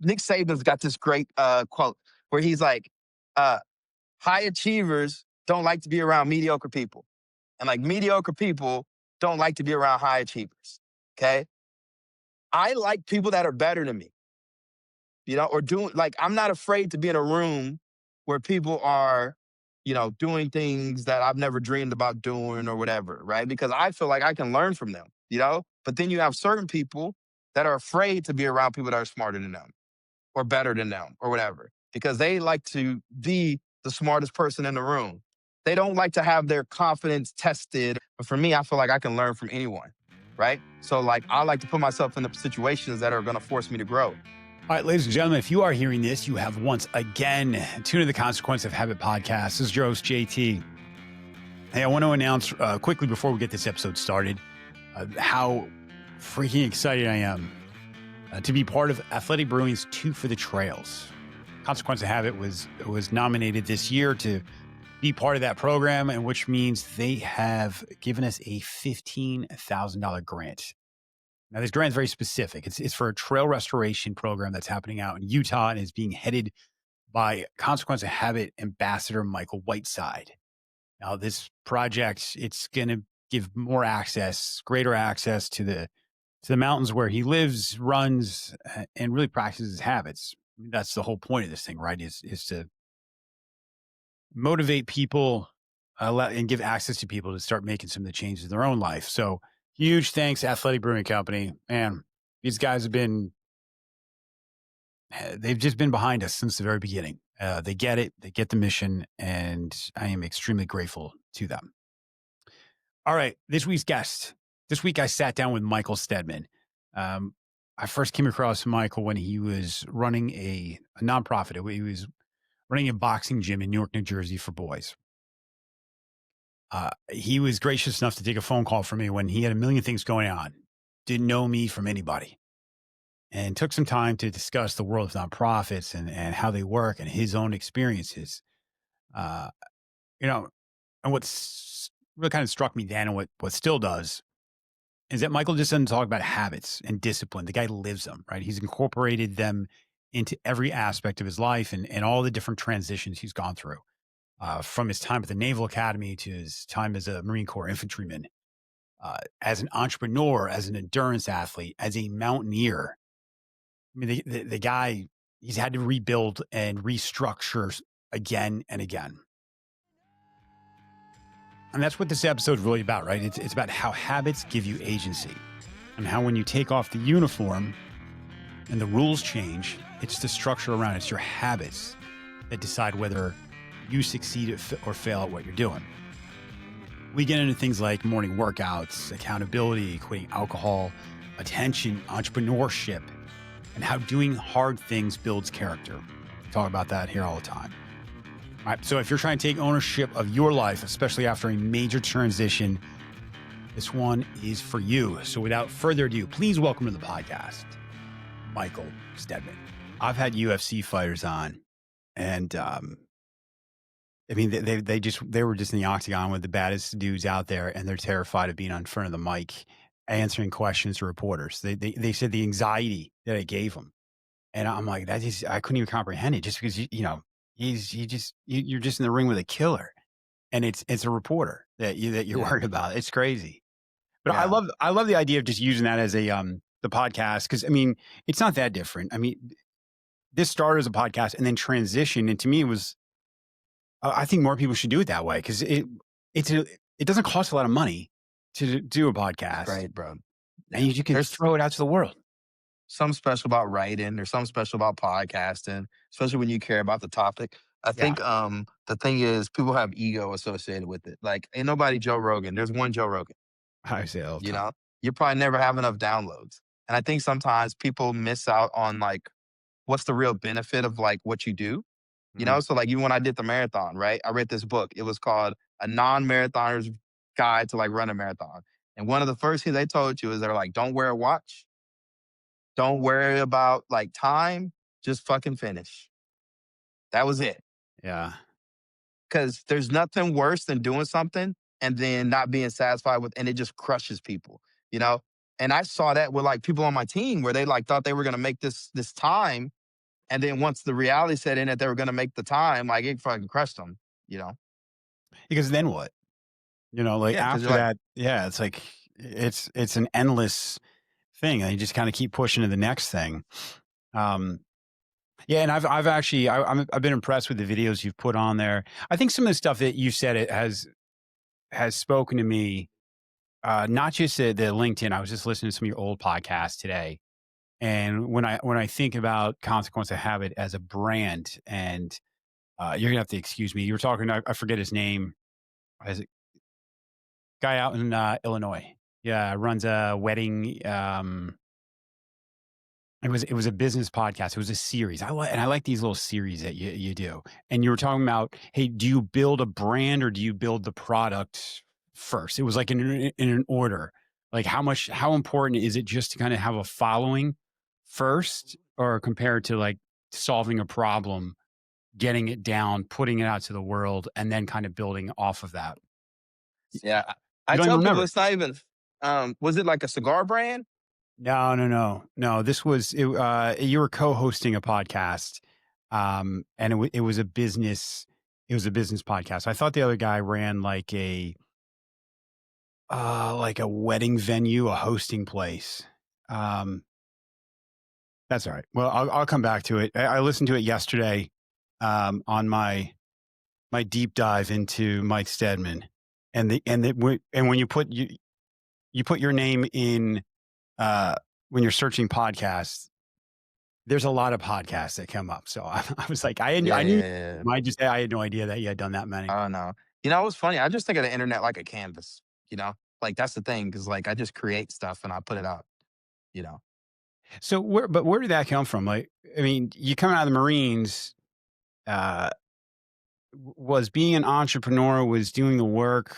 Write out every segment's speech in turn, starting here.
Nick Saban's got this great quote where he's like, high achievers don't like to be around mediocre people. And like mediocre people don't like to be around high achievers. Okay. I like people that are better than me, or doing like, I'm not afraid to be in a room where people are, doing things that I've never dreamed about doing or whatever. Right. Because I feel like I can learn from them. But then you have certain people that are afraid to be around people that are smarter than them or better than them or whatever, because they like to be the smartest person in the room. They don't like to have their confidence tested. But for me, I feel like I can learn from anyone, right? So like, I like to put myself in the situations that are going to force me to grow. All right, ladies and gentlemen, if you are hearing this, you have once again tuned to the Consequence of Habit podcast. This is your host, JT. Hey, I want to announce quickly before we get this episode started how freaking excited I am to be part of Athletic Brewing's Two for the Trails. Consequence of Habit was nominated this year to be part of that program, and which means they have given us a $15,000 grant. Now, this grant is very specific. It's for a trail restoration program that's happening out in Utah and is being headed by Consequence of Habit Ambassador Michael Whiteside. Now, this project, it's going to give more access, greater access to the mountains where he lives, runs, and really practices his habits. I mean, that's the whole point of this thing, right? Is to motivate people and give access to people to start making some of the changes in their own life. So huge thanks, Athletic Brewing Company. Man, these guys they've just been behind us since the very beginning. They get it. They get the mission. And I am extremely grateful to them. All right. This week's guest. This week I sat down with Michael Steadman. I first came across Michael when he was running a nonprofit. He was running a boxing gym in Newark, New Jersey for boys. He was gracious enough to take a phone call from me when he had a million things going on. Didn't know me from anybody. And took some time to discuss the world of nonprofits and how they work and his own experiences. And what's really kind of struck me then, and what still does, is that Michael just doesn't talk about habits and discipline. The guy lives them, right? He's incorporated them into every aspect of his life and all the different transitions he's gone through. From his time at the Naval Academy to his time as a Marine Corps infantryman, as an entrepreneur, as an endurance athlete, as a mountaineer. I mean, the guy, he's had to rebuild and restructure again and again. And that's what this episode is really about, right? It's about how habits give you agency and how when you take off the uniform and the rules change, it's the structure around it. It's your habits that decide whether you succeed or fail at what you're doing. We get into things like morning workouts, accountability, quitting alcohol, attention, entrepreneurship, and how doing hard things builds character. We talk about that here all the time. All right, so if you're trying to take ownership of your life, especially after a major transition, this one is for you. So without further ado, please welcome to the podcast, Michael Steadman. I've had UFC fighters on, and I mean, they were just in the octagon with the baddest dudes out there, and they're terrified of being on front of the mic, answering questions to reporters. They said the anxiety that it gave them, and I'm like, I couldn't even comprehend it, just because you're just in the ring with a killer, and it's a reporter that you're worried about. It's crazy, but yeah. I love the idea of just using that as the podcast, because I mean, it's not that different. I mean, this started as a podcast and then transitioned, and to me, it was. I think more people should do it that way, because it doesn't cost a lot of money to do a podcast. Right, bro. And you can just throw it out to the world. Something special about writing. There's something special about podcasting, especially when you care about the topic. I think the thing is, people have ego associated with it. Like, ain't nobody Joe Rogan. There's one Joe Rogan. I say all the time. You probably never have enough downloads. And I think sometimes people miss out on like, what's the real benefit of like what you do? So like even when I did the marathon, right? I read this book. It was called A Non-Marathoner's Guide to like Run a Marathon. And one of the first things they told you is they're like, don't wear a watch. Don't worry about like time. Just fucking finish. That was it. Yeah. Because there's nothing worse than doing something and then not being satisfied with, and it just crushes people, And I saw that with like people on my team where they like thought they were going to make this time. And then once the reality set in that they were going to make the time, like it fucking crushed them, you know? Because then what? Like Yeah. Cause you're after like, that, yeah, it's like it's an endless thing. And you just kind of keep pushing to the next thing. Um, yeah, and I've actually I've been impressed with the videos you've put on there. I think some of the stuff that you said it has spoken to me. Not just the LinkedIn. I was just listening to some of your old podcasts today, and when I think about Consequence of Habit as a brand, and you're gonna have to excuse me. You were talking. I forget his name. Is it guy out in Illinois? Yeah, runs a wedding. It was a business podcast. It was a series. I like these little series that you do. And you were talking about, hey, do you build a brand or do you build the product first? It was like in an order. Like how important is it just to kind of have a following first, or compared to like solving a problem, getting it down, putting it out to the world, and then kind of building off of that? yeah. You I don't even tell people remember. it's not even, was it like a cigar brand? No, no, no, no. This was it, you were co-hosting a podcast, and it was a business. It was a business podcast. I thought the other guy ran like a wedding venue, a hosting place. Um, that's all right. Well, I'll come back to it. I listened to it yesterday, on my deep dive into Mike Steadman, and when you put your name in, uh, when you're searching podcasts, there's a lot of podcasts that come up. So I was like, Yeah, I knew, yeah, yeah. I had no idea that you had done that many. Oh no. You know, it was funny. I just think of the internet like a canvas, you know? Like that's the thing. Cause like I just create stuff and I put it out, you know? So where did that come from? Like, I mean, you come out of the Marines, uh, was being an entrepreneur, was doing the work,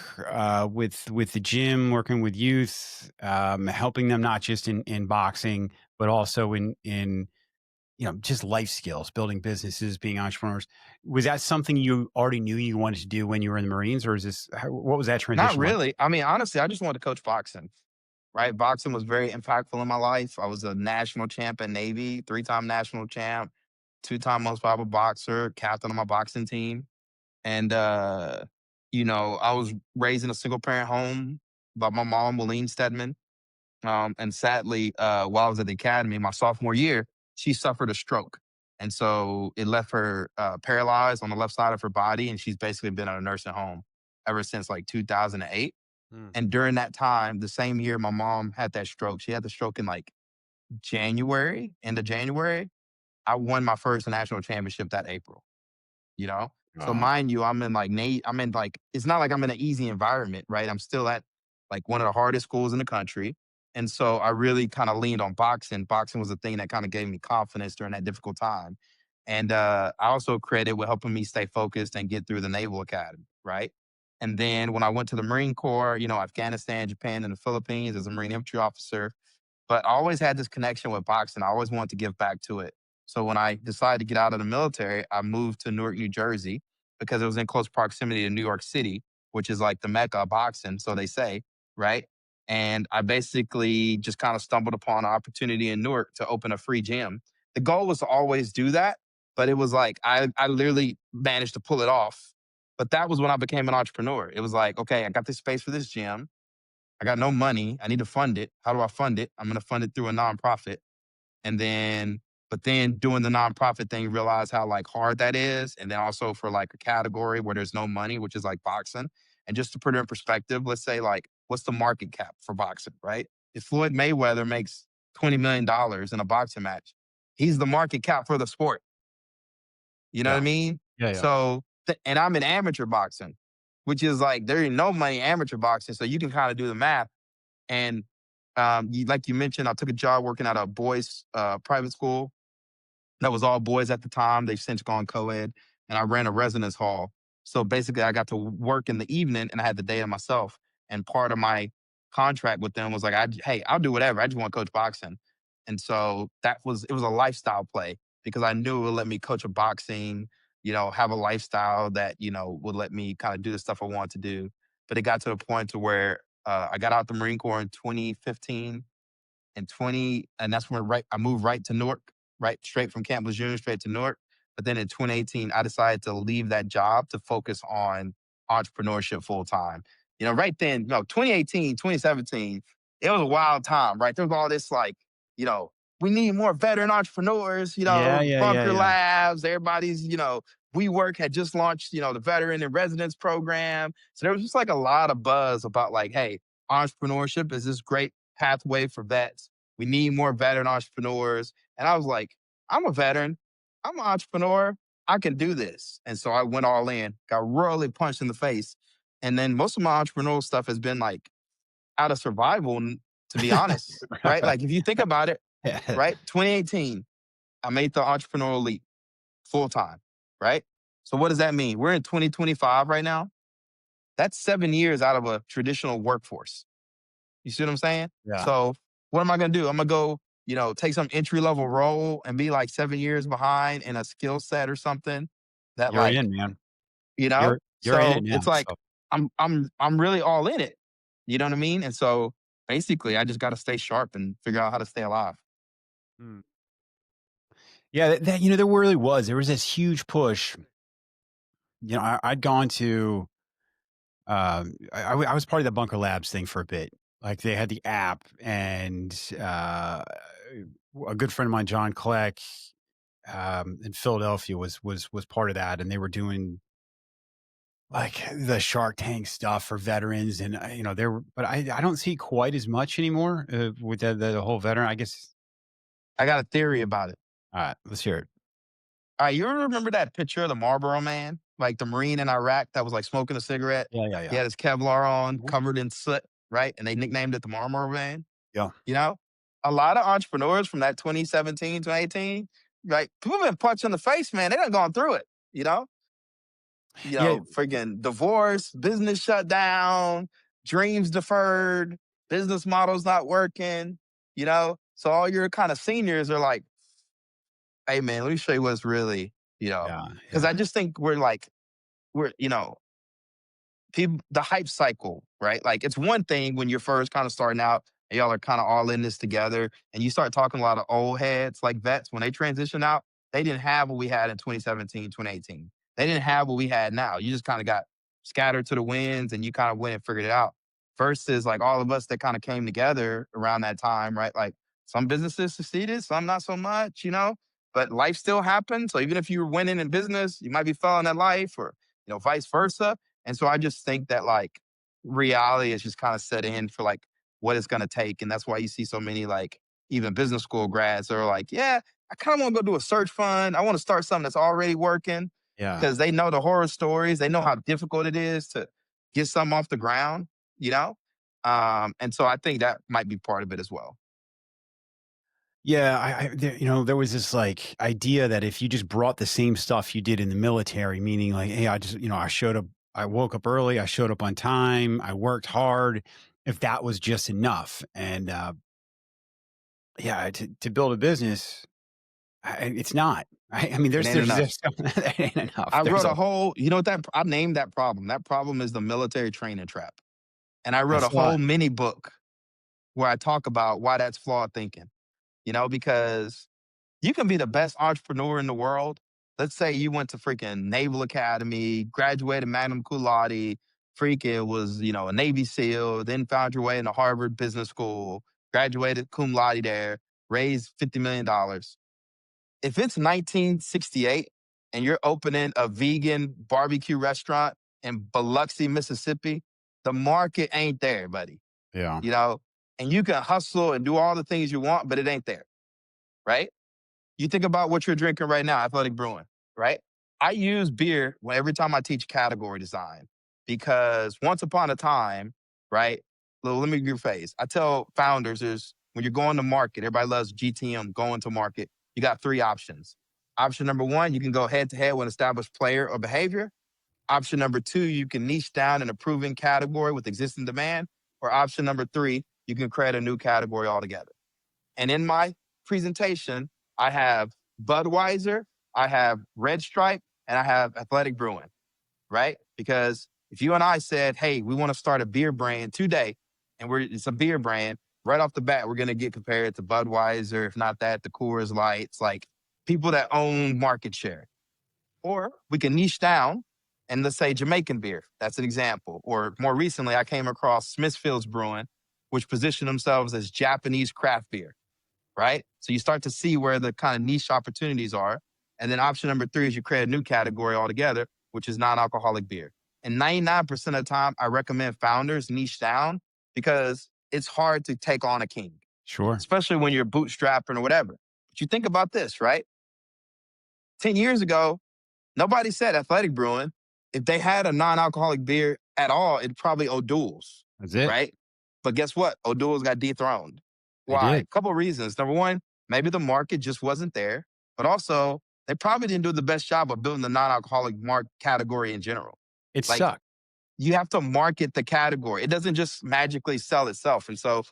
with the gym, working with youth, helping them not just in boxing, but also in just life skills, building businesses, being entrepreneurs. Was that something you already knew you wanted to do when you were in the Marines, or is this what was that Not transition like? really. I mean, honestly, I just wanted to coach boxing, right? Boxing was very impactful in my life. I was a national champ in Navy, 3-time national champ, 2-time most valuable boxer, captain of my boxing team. And, I was raised in a single parent home by my mom, Mike Steadman. And sadly, while I was at the academy, my sophomore year, she suffered a stroke. And so it left her paralyzed on the left side of her body. And she's basically been in a nursing home ever since like 2008. Mm. And during that time, the same year my mom had that stroke, she had the stroke in like January, end of January. I won my first national championship that April, you know? So Oh, mind you, I'm in like, it's not like I'm in an easy environment, right? I'm still at like one of the hardest schools in the country. And so I really kind of leaned on boxing. Boxing was the thing that kind of gave me confidence during that difficult time. And I also credit with helping me stay focused and get through the Naval Academy, right? And then when I went to the Marine Corps, Afghanistan, Japan, and the Philippines as a Marine infantry officer, but I always had this connection with boxing. I always wanted to give back to it. So when I decided to get out of the military, I moved to Newark, New Jersey, because it was in close proximity to New York City, which is like the mecca of boxing, so they say, right? And I basically just kind of stumbled upon an opportunity in Newark to open a free gym. The goal was to always do that, but it was like I literally managed to pull it off. But that was when I became an entrepreneur. It was like, okay, I got this space for this gym. I got no money. I need to fund it. How do I fund it? I'm going to fund it through a nonprofit. And then, but then doing the nonprofit thing, realize how like hard that is. And then also for like a category where there's no money, which is like boxing. And just to put it in perspective, let's say like, what's the market cap for boxing, right? If Floyd Mayweather makes $20 million in a boxing match, he's the market cap for the sport. You know what yeah, I mean? yeah, yeah. So, and I'm in amateur boxing, which is like, there ain't no money in amateur boxing. So you can kind of do the math. And like you mentioned, I took a job working at a boys' private school that was all boys at the time. They've since gone co-ed, and I ran a residence hall. So basically, I got to work in the evening, and I had the day to myself. And part of my contract with them was like, hey, I'll do whatever. I just want to coach boxing. And so it was a lifestyle play because I knew it would let me coach a boxing, have a lifestyle that would let me kind of do the stuff I wanted to do. But it got to a point to where I got out the Marine Corps in 2015 and that's when I moved right to Newark, right? Straight from Camp Lejeune, straight to Newark. But then in 2018, I decided to leave that job to focus on entrepreneurship full time. Right then, 2018, 2017, it was a wild time, right? There was all this like, you know, we need more veteran entrepreneurs, Yeah, yeah, yeah, Bunker yeah. Labs, everybody's, WeWork had just launched, the veteran in residence program. So there was just like a lot of buzz about like, hey, entrepreneurship is this great pathway for vets. We need more veteran entrepreneurs. And I was like, I'm a veteran. I'm an entrepreneur. I can do this. And so I went all in, got really punched in the face. And then most of my entrepreneurial stuff has been like out of survival, to be honest, right? Like if you think about it, Yeah. right? 2018, I made the entrepreneurial leap full time, right? So what does that mean? We're in 2025 right now. That's 7 years out of a traditional workforce. You see what I'm saying? Yeah. So what am I going to do? I'm going to go, take some entry level role and be like 7 years behind in a skill set or something that You're like, in, man. you know? You're in it So now. it's like So I'm really all in it. You know what I mean? And so basically I just got to stay sharp and figure out how to stay alive. mm. Yeah, there really was. There was this huge push. I'd gone to I was part of the Bunker Labs thing for a bit. Like they had the app, and a good friend of mine, John Kleck, in Philadelphia, was part of that, and they were doing like the Shark Tank stuff for veterans, and but I don't see quite as much anymore with the whole veteran. I guess. I got a theory about it. All right, let's hear it. All right, you remember that picture of the Marlboro Man, like the Marine in Iraq that was like smoking a cigarette? Yeah, yeah, He yeah. had his Kevlar on, Mhm. covered in soot, right? And they nicknamed it the Marlboro Man. Yeah. You know, a lot of entrepreneurs from that 2017, 2018, right? People been punched in the face, man. They done gone through it. Yeah, Freaking divorce, business shut down, dreams deferred, business models not working. So all your kind of seniors are like, hey man, let me show you what's really, yeah, because yeah, I just think we're people, the hype cycle, right? Like it's one thing when you're first kind of starting out and y'all are kind of all in this together and you start talking a lot of old heads like vets when they transition out, they didn't have what we had in 2017, 2018. They didn't have what we had now. You just kind of got scattered to the winds and you kind of went and figured it out. Versus like all of us that kind of came together around that time, right? Like some businesses succeeded, some not so much, but life still happens. So even if you're winning in business, you might be failing at life or, vice versa. And so I just think that like reality is just kind of set in for like what it's going to take. And that's why you see so many like even business school grads that are like, yeah, I kind of want to go do a search fund. I want to start something that's already working yeah. because they know the horror stories. They know how difficult it is to get something off the ground, you know? And so I think that might be part of it as well. Yeah, there was this like idea that if you just brought the same stuff you did in the military, meaning like, hey, I showed up, I woke up early, I showed up on time, I worked hard, if that was just enough. And yeah, to build a business, it's not. I mean, It ain't enough. there's that ain't enough. I There's wrote a a whole, I named that problem. That problem is the military training trap. And I wrote a that's a lot. whole mini book where I talk about why that's flawed thinking, because you can be the best entrepreneur in the world. Let's say you went to freaking Naval Academy, graduated magna cum laude, freaking was, a Navy SEAL, then found your way into Harvard Business School, graduated cum laude there, raised $50 million. If it's 1968 and you're opening a vegan barbecue restaurant in Biloxi, Mississippi, the market ain't there, buddy. Yeah. You know, and you can hustle and do all the things you want, but it ain't there, right? You think about what you're drinking right now, athletic brewing, right? I use beer every time I teach category design because once upon a time, right? Let me give you a phase. I tell founders is when you're going to market, everybody loves GTM, going to market. You got three options. Option number one, you can go head to head with an established player or behavior. Option number two, you can niche down in a proven category with existing demand. Or option number three, you can create a new category altogether. And in my presentation, I have Budweiser, I have Red Stripe, and I have Athletic Brewing, right? Because if you and I said, hey, we want to start a beer brand today, and it's a beer brand, right off the bat, we're going to get compared to Budweiser, if not that, the Coors Lights. Like people that own market share. Or we can niche down and let's say Jamaican beer. That's an example. Or more recently, I came across Smithfield's Brewing, which position themselves as Japanese craft beer, right? So you start to see where the kind of niche opportunities are. And then option number 3 is you create a new category altogether, which is non-alcoholic beer. And 99% of the time, I recommend founders niche down because it's hard to take on a king, Sure. especially when you're bootstrapping or whatever. But you think about this, right? 10 years ago, nobody said Athletic Brewing. If they had a non-alcoholic beer at all, it'd probably O'Doul's, That's it. right? But guess what? O'Doul's got dethroned. They Why? did. A couple of reasons. Number one, maybe the market just wasn't there, but also they probably didn't do the best job of building the non-alcoholic category in general. It Like sucked. you have to market the category. It doesn't just magically sell itself. And so,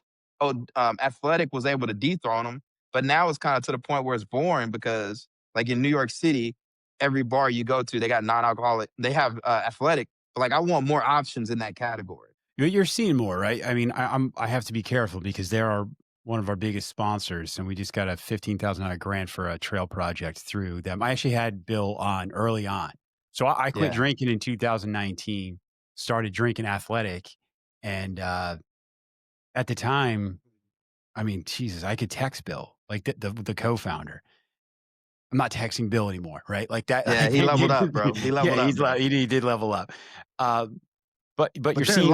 Athletic was able to dethrone them, but now it's kind of to the point where it's boring because, like in New York City, every bar you go to, they got non-alcoholic. They have Athletic, but like I want more options in that category. You're seeing more, right? I mean, I have to be careful because they are one of our biggest sponsors, and we just got a $15,000 grant for a trail project through them. I actually had Bill on early on, so I quit Yeah. drinking in 2019, started drinking Athletic, and at the time, I mean, Jesus, I could text Bill, like the co-founder. I'm not texting Bill anymore, right? Like that. Yeah, he leveled up, bro. He leveled Yeah, up, bro. he did level up. But you're But seeing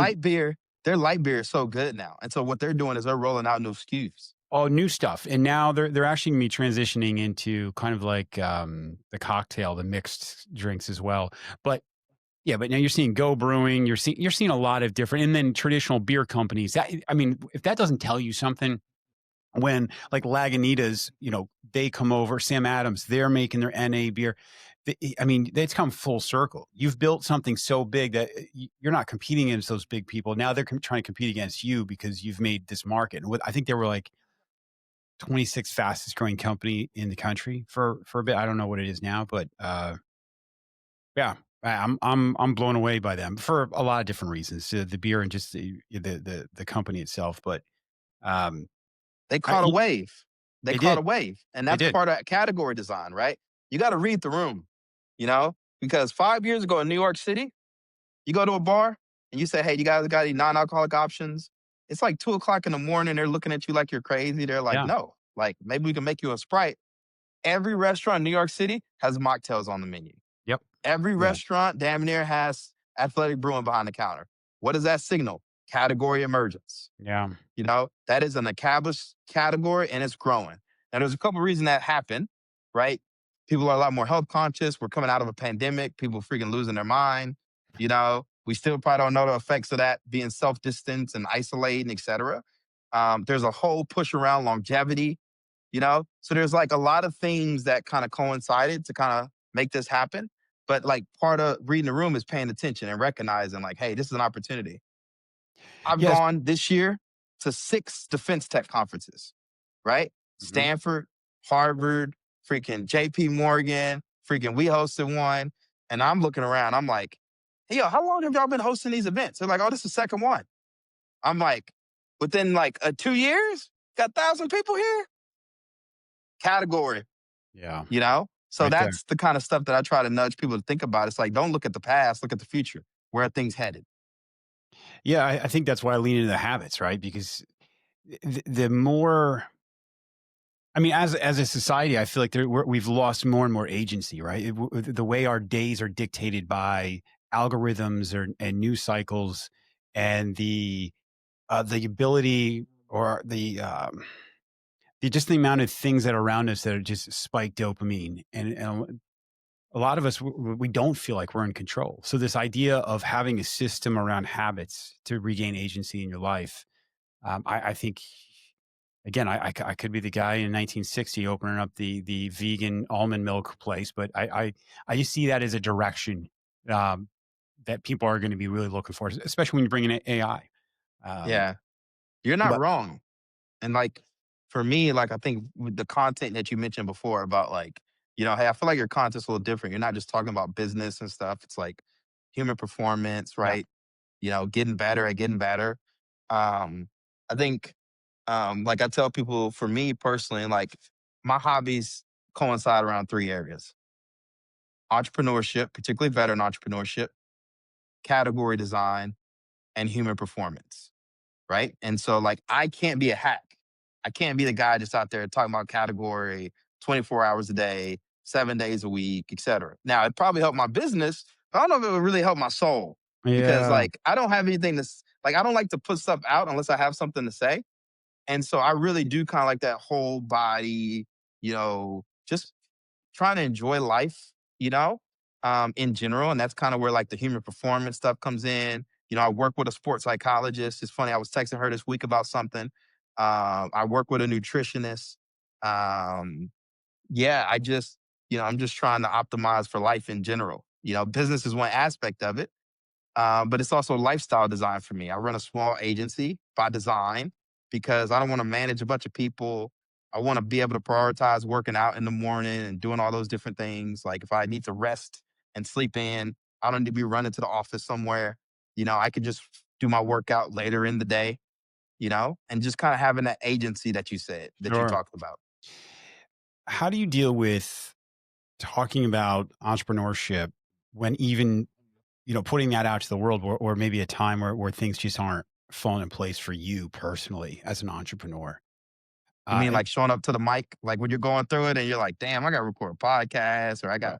their light beer is so good now. And so what they're doing is they're rolling out new SKUs. all new stuff, and now they're actually gonna be transitioning into kind of like the cocktail, the mixed drinks as well. But yeah, but now you're seeing Go Brewing, you're seeing a lot of different, and then traditional beer companies. That, I mean, if that doesn't tell you something, when like Lagunitas, they come over, Sam Adams, they're making their NA beer. I mean, it's come full circle. You've built something so big that you're not competing against those big people. Now they're trying to compete against you because you've made this market. And I think they were like 26th fastest growing company in the country for a bit. I don't know what it is now, but yeah, I'm blown away by them for a lot of different reasons. The beer and just the company itself. But They caught a wave. They They caught did. a wave. And They that's did. part of category design, right? You got to read the room, because 5 years ago in New York City, you go to a bar and you say, hey, you guys got any non-alcoholic options? It's like 2:00 in the morning. They're looking at you like you're crazy. They're like, Yeah. no, like maybe we can make you a Sprite. Every restaurant in New York City has mocktails on the menu. Yep. Every Yeah. restaurant damn near has Athletic Brewing behind the counter. What does that signal? Category emergence. Yeah. That is an established category and it's growing. Now, there's a couple of reasons that happened, right? People are a lot more health conscious. We're coming out of a pandemic. People freaking losing their mind. We still probably don't know the effects of that being self-distance and isolating, et cetera. There's a whole push around longevity, So there's like a lot of things that kind of coincided to kind of make this happen. But like part of reading the room is paying attention and recognizing like, hey, this is an opportunity. I've Yes. gone this year to 6 defense tech conferences, right? Mhm. Stanford, Harvard, freaking JP Morgan, freaking we hosted one. And I'm looking around, I'm like, hey, yo, how long have y'all been hosting these events? They're like, oh, this is the second one. I'm like, within like 2 years, got 1,000 people here? Category, Yeah. So Right there. that's the kind of stuff that I try to nudge people to think about. It's like, don't look at the past, look at the future. Where are things headed? Yeah, I think that's why I lean into the habits, right? Because the more, I mean, as a society, I feel like we've lost more and more agency, right? The way our days are dictated by algorithms and news cycles, and the ability or just the amount of things that are around us that are just spike dopamine, and a lot of us, we don't feel like we're in control. So this idea of having a system around habits to regain agency in your life, I think, again, I could be the guy in 1960 opening up the vegan almond milk place, but I just see that as a direction that people are going to be really looking for, especially when you bring in AI. Yeah, you're not But wrong. And like for me, like I think with the content that you mentioned before about like, hey, I feel like your content's a little different. You're not just talking about business and stuff. It's like human performance, yeah, right? Getting better at getting better. I think like I tell people for me personally, like my hobbies coincide around three areas: entrepreneurship, particularly veteran entrepreneurship, category design, and human performance. Right. And so, like, I can't be a hack. I can't be the guy just out there talking about category 24 hours a day, 7 days a week, et cetera. Now, it probably helped my business, but I don't know if it would really help my soul because, Yeah, like, I don't have anything to, like, I don't like to put stuff out unless I have something to say. And so I really do kind of like that whole body, just trying to enjoy life, in general. And that's kind of where like the human performance stuff comes in. I work with a sports psychologist. It's funny. I was texting her this week about something. I work with a nutritionist. Um, yeah, I'm just trying to optimize for life in general. Business is one aspect of it, but it's also lifestyle design for me. I run a small agency by design because I don't want to manage a bunch of people. I want to be able to prioritize working out in the morning and doing all those different things. Like if I need to rest and sleep in, I don't need to be running to the office somewhere. I could just do my workout later in the day, and just kind of having that agency that you said, that you sure. talked about. How do you deal with talking about entrepreneurship when even, putting that out to the world or maybe a time where things just aren't falling in place for you personally as an entrepreneur? You mean And, like showing up to the mic, like when you're going through it and you're like, damn, I got to record a podcast or I got to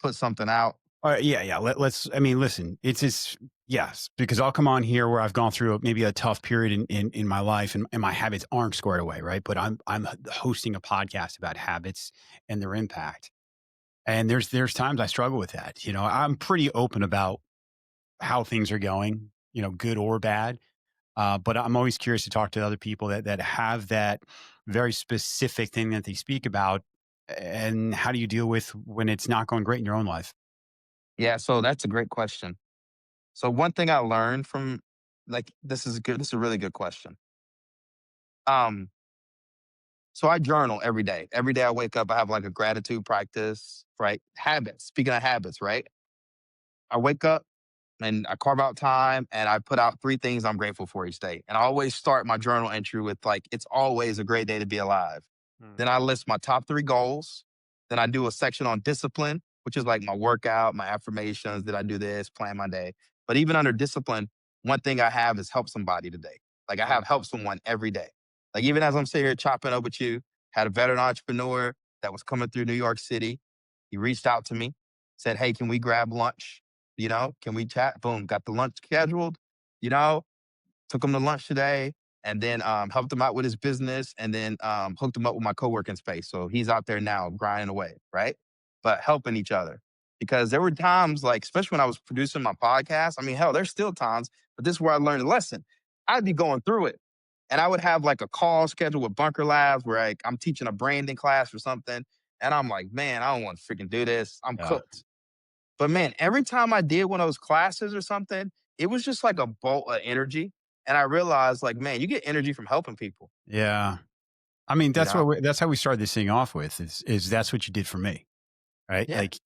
put something out. yeah, yeah. I mean, listen, it's just, yes, because I'll come on here where I've gone through maybe a tough period in my life and my habits aren't squared away. Right. But I'm hosting a podcast about habits and their impact. And there's times I struggle with that. I'm pretty open about how things are going, good or bad. But I'm always curious to talk to other people that have that very specific thing that they speak about. And how do you deal with when it's not going great in your own life? Yeah. So that's a great question. So one thing I learned from, like, this is a really good question. Um, so I journal every day. Every day I wake up, I have like a gratitude practice, right? Habits. Speaking of habits, right? I wake up and I carve out time and I put out three things I'm grateful for each day. And I always start my journal entry with like, it's always a great day to be alive. Mm. Then I list my top three goals. Then I do a section on discipline, which is like my workout, my affirmations. Did I do this? Plan my day. But even under discipline, one thing I have is help somebody today. Like I have help someone every day. Like even as I'm sitting here chopping up with you, had a veteran entrepreneur that was coming through New York City. He reached out to me, said, hey, can we grab lunch? Can we chat? Boom, got the lunch scheduled, you know, took him to lunch today and then helped him out with his business and then hooked him up with my co-working space. So he's out there now grinding away, right? But helping each other. Because there were times like, especially when I was producing my podcast, I mean, hell, there's still times, but this is where I learned a lesson. I'd be going through it. And I would have like a call scheduled with Bunker Labs where like, I'm teaching a branding class or something. And I'm like, man, I don't want to freaking do this. I'm Yeah. cooked. But man, every time I did one of those classes or something, it was just like a bolt of energy. And I realized, like, man, you get energy from helping people, Yeah. I mean, you know? that's how we started this thing off with is that's what you did for me. Right. Yeah. Like,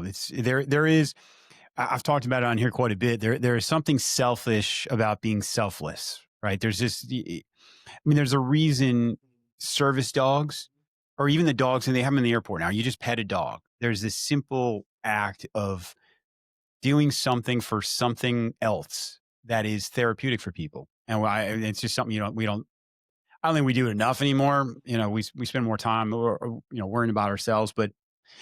it's there is, I've talked about it on here quite a bit. There is something selfish about being selfless, right? There's this, I mean, there's a reason service dogs or even the dogs and they have them in the airport now, you just pet a dog. There's this simple act of doing something for something else that is therapeutic for people. And it's just something, I don't think we do it enough anymore. We spend more time worrying about ourselves, but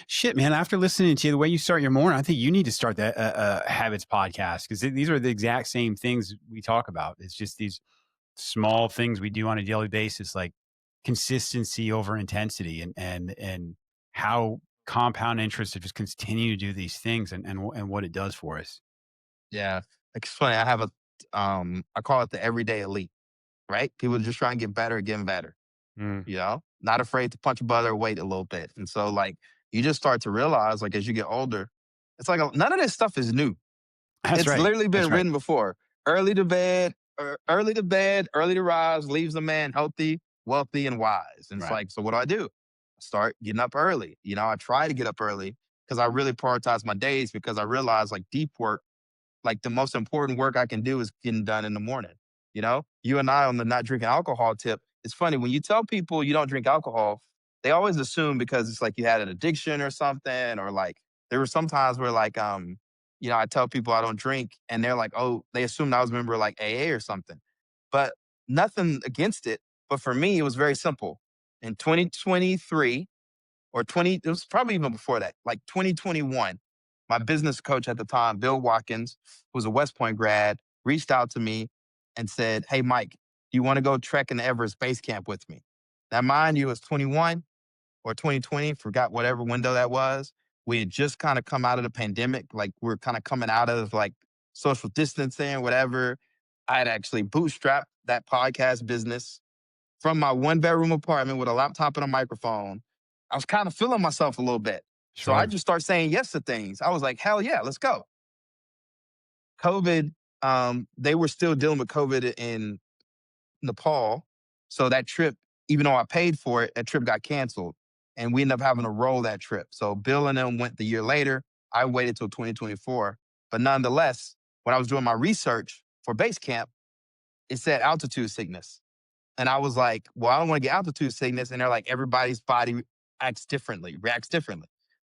shit, man, after listening to you, the way you start your morning, I think you need to start that habits podcast because these are the exact same things we talk about. It's just these small things we do on a daily basis, like consistency over intensity and how compound interest to just continue to do these things and what it does for us. Yeah. Like, it's funny. I have I call it the everyday elite, right? People just try and get better, getting better, Mm. not afraid to punch above their weight a little bit. And so, like, you just start to realize, like, as you get older, it's like none of this stuff is new. That's It's right. literally That's been right. written before. Early to rise leaves a man healthy, wealthy, and wise. And it's Right. like, so what do? I start getting up early. I try to get up early because I really prioritize my days because I realize like deep work, like the most important work I can do is getting done in the morning. You and I on the not drinking alcohol tip. It's funny when you tell people you don't drink alcohol, they always assume because it's like you had an addiction or something, or like there were some times where like, I tell people I don't drink and they're like, oh, they assumed I was a member of like AA or something. But nothing against it. But for me, it was very simple. In 2023 or 20, it was probably even before that, like 2021, my business coach at the time, Bill Watkins, who was a West Point grad, reached out to me and said, hey, Mike, do you want to go trek in the Everest Base Camp with me? Now, mind you, it was 21 or 2020, forgot whatever window that was. We had just kind of come out of the pandemic. Like we're kind of coming out of like social distancing, whatever. I had actually bootstrapped that podcast business from my 1 bedroom apartment with a laptop and a microphone. I was kind of feeling myself a little bit. So I Sure. just started saying yes to things. I was like, hell yeah, let's go. COVID, they were still dealing with COVID in Nepal. So that trip, even though I paid for it, that trip got canceled. And we ended up having to roll that trip. So Bill and them went the year later. I waited till 2024. But nonetheless, when I was doing my research for base camp, it said altitude sickness. And I was like, well, I don't want to get altitude sickness. And they're like, everybody's body reacts differently.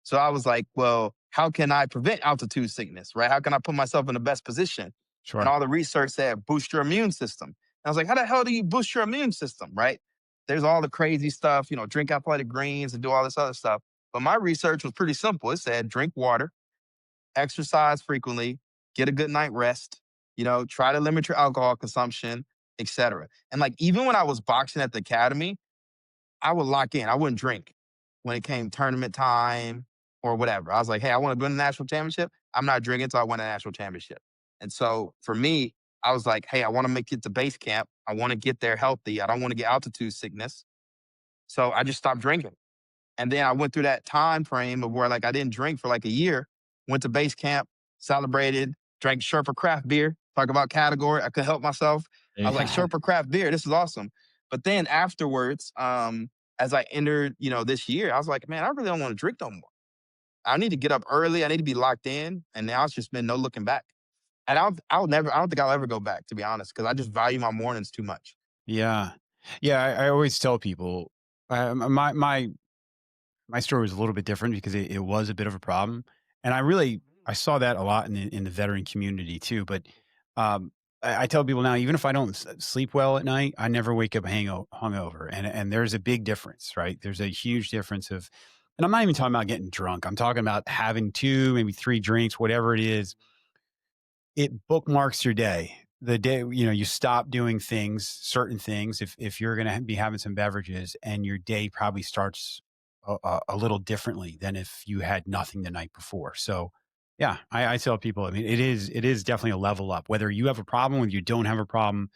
So I was like, well, how can I prevent altitude sickness, right? How can I put myself in the best position? And Sure. all the research said boost your immune system. And I was like, how the hell do you boost your immune system, right? There's all the crazy stuff, drink athletic greens and do all this other stuff. But my research was pretty simple. It said drink water, exercise frequently, get a good night rest, try to limit your alcohol consumption, etc. And like even when I was boxing at the academy, I would lock in. I wouldn't drink when it came tournament time or whatever. I was like, hey, I want to win the national championship. I'm not drinking until I win a national championship. And so for me, I was like, hey, I want to make it to base camp. I want to get there healthy. I don't want to get altitude sickness. So I just stopped drinking. And then I went through that time frame of where like I didn't drink for like a year, went to base camp, celebrated, drank Sherpa craft beer, talk about category. I could help myself. I was like, Yeah. Sherpa craft beer, this is awesome. But then afterwards, as I entered, this year, I was like, man, I really don't want to drink no more. I need to get up early. I need to be locked in. And now it's just been no looking back. And I don't think I'll ever go back, to be honest, because I just value my mornings too much. Yeah. Yeah. I always tell people my story was a little bit different because it was a bit of a problem. And I saw that a lot in the veteran community too. But I tell people now, even if I don't sleep well at night, I never wake up hungover. And there's a big difference, right? There's a huge difference and I'm not even talking about getting drunk. I'm talking about having 2, maybe 3 drinks, whatever it is. It bookmarks your day. The day, you stop doing certain things, if you're going to be having some beverages, and your day probably starts a little differently than if you had nothing the night before. So yeah, I tell people, I mean, it is definitely a level up, whether you have a problem, whether you don't have a problem.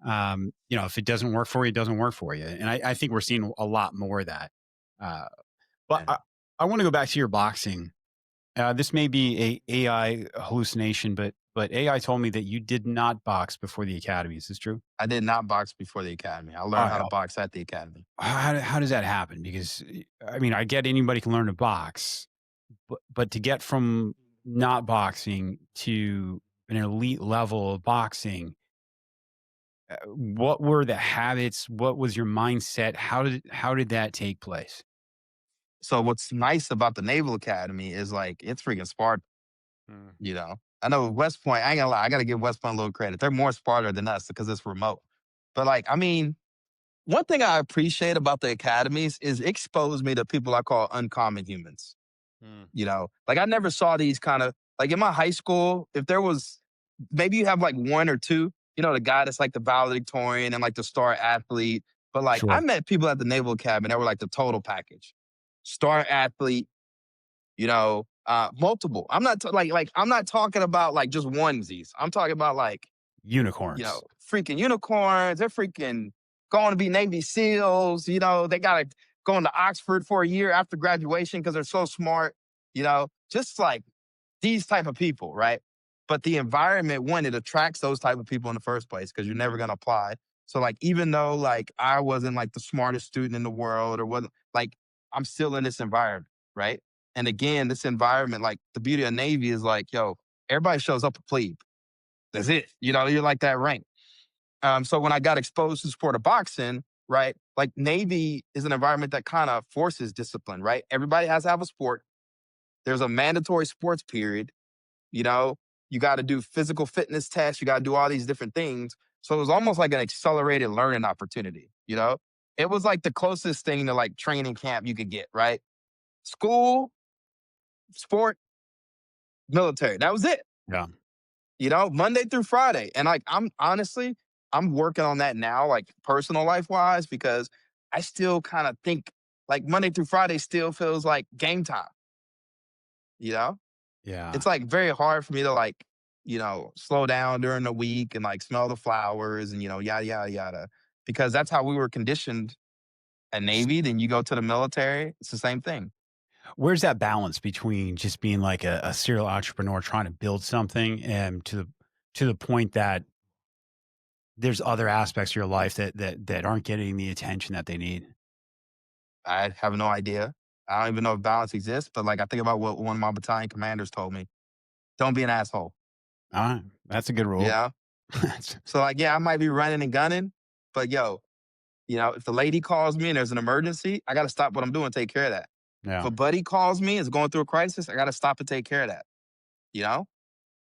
If it doesn't work for you, it doesn't work for you. And I think we're seeing a lot more of that. Uh, but And I want to go back to your boxing. This may be a AI hallucination, but AI told me that you did not box before the academy. Is this true? I did not box before the academy. I All learned how right. to box at the academy. How does that happen? Because I mean, I get anybody can learn to box, but to get from not boxing to an elite level of boxing, what were the habits? What was your mindset? How did that take place? So what's nice about the Naval Academy is like it's freaking Sparta, Mm. you know. I know West Point, I ain't gonna lie, I gotta give West Point a little credit. They're more Sparta than us because it's remote. But like, I mean, one thing I appreciate about the academies is it exposed me to people I call uncommon humans. Mm. Like I never saw these kind of like in my high school, if there was maybe you have like one or two, the guy that's like the valedictorian and like the star athlete. But like I Sure. met people at the Naval Academy that were like the total package. Star athlete, multiple. I'm not like I'm not talking about like just onesies. I'm talking about like, Unicorns. freaking unicorns. They're freaking going to be Navy SEALs. They got to go into Oxford for a year after graduation because they're so smart, just like these type of people, right? But the environment, one, it attracts those type of people in the first place because you're never going to apply. So like, even though like I wasn't like the smartest student in the world or wasn't like, I'm still in this environment, right? And again, this environment, like the beauty of Navy is like, yo, everybody shows up a plebe. That's it. You're like that rank. So when I got exposed to the sport of boxing, right? like Navy is an environment that kind of forces discipline, right? Everybody has to have a sport. There's a mandatory sports period, you know, you got to do physical fitness tests, you got to do all these different things. So it was almost like an accelerated learning opportunity, you know? It was like the closest thing to like training camp you could get, right? School, sport, military. That was it. Yeah. Monday through Friday. And like, I'm honestly, I'm working on that now, like personal life wise, because I still kind of think like Monday through Friday still feels like game time, you know? Yeah. It's like very hard for me to like, slow down during the week and like smell the flowers and, yada, yada, yada. Because that's how we were conditioned at Navy. Then you go to the military, it's the same thing. Where's that balance between just being like a serial entrepreneur trying to build something and to the point that there's other aspects of your life that aren't getting the attention that they need? I have no idea. I don't even know if balance exists, but like I think about what one of my battalion commanders told me. Don't be an asshole. All right. That's a good rule. Yeah. That's So like, yeah, I might be running and gunning, but yo, if the lady calls me and there's an emergency, I gotta stop what I'm doing and take care of that. If yeah. a buddy calls me and is going through a crisis, I gotta stop and take care of that. You know?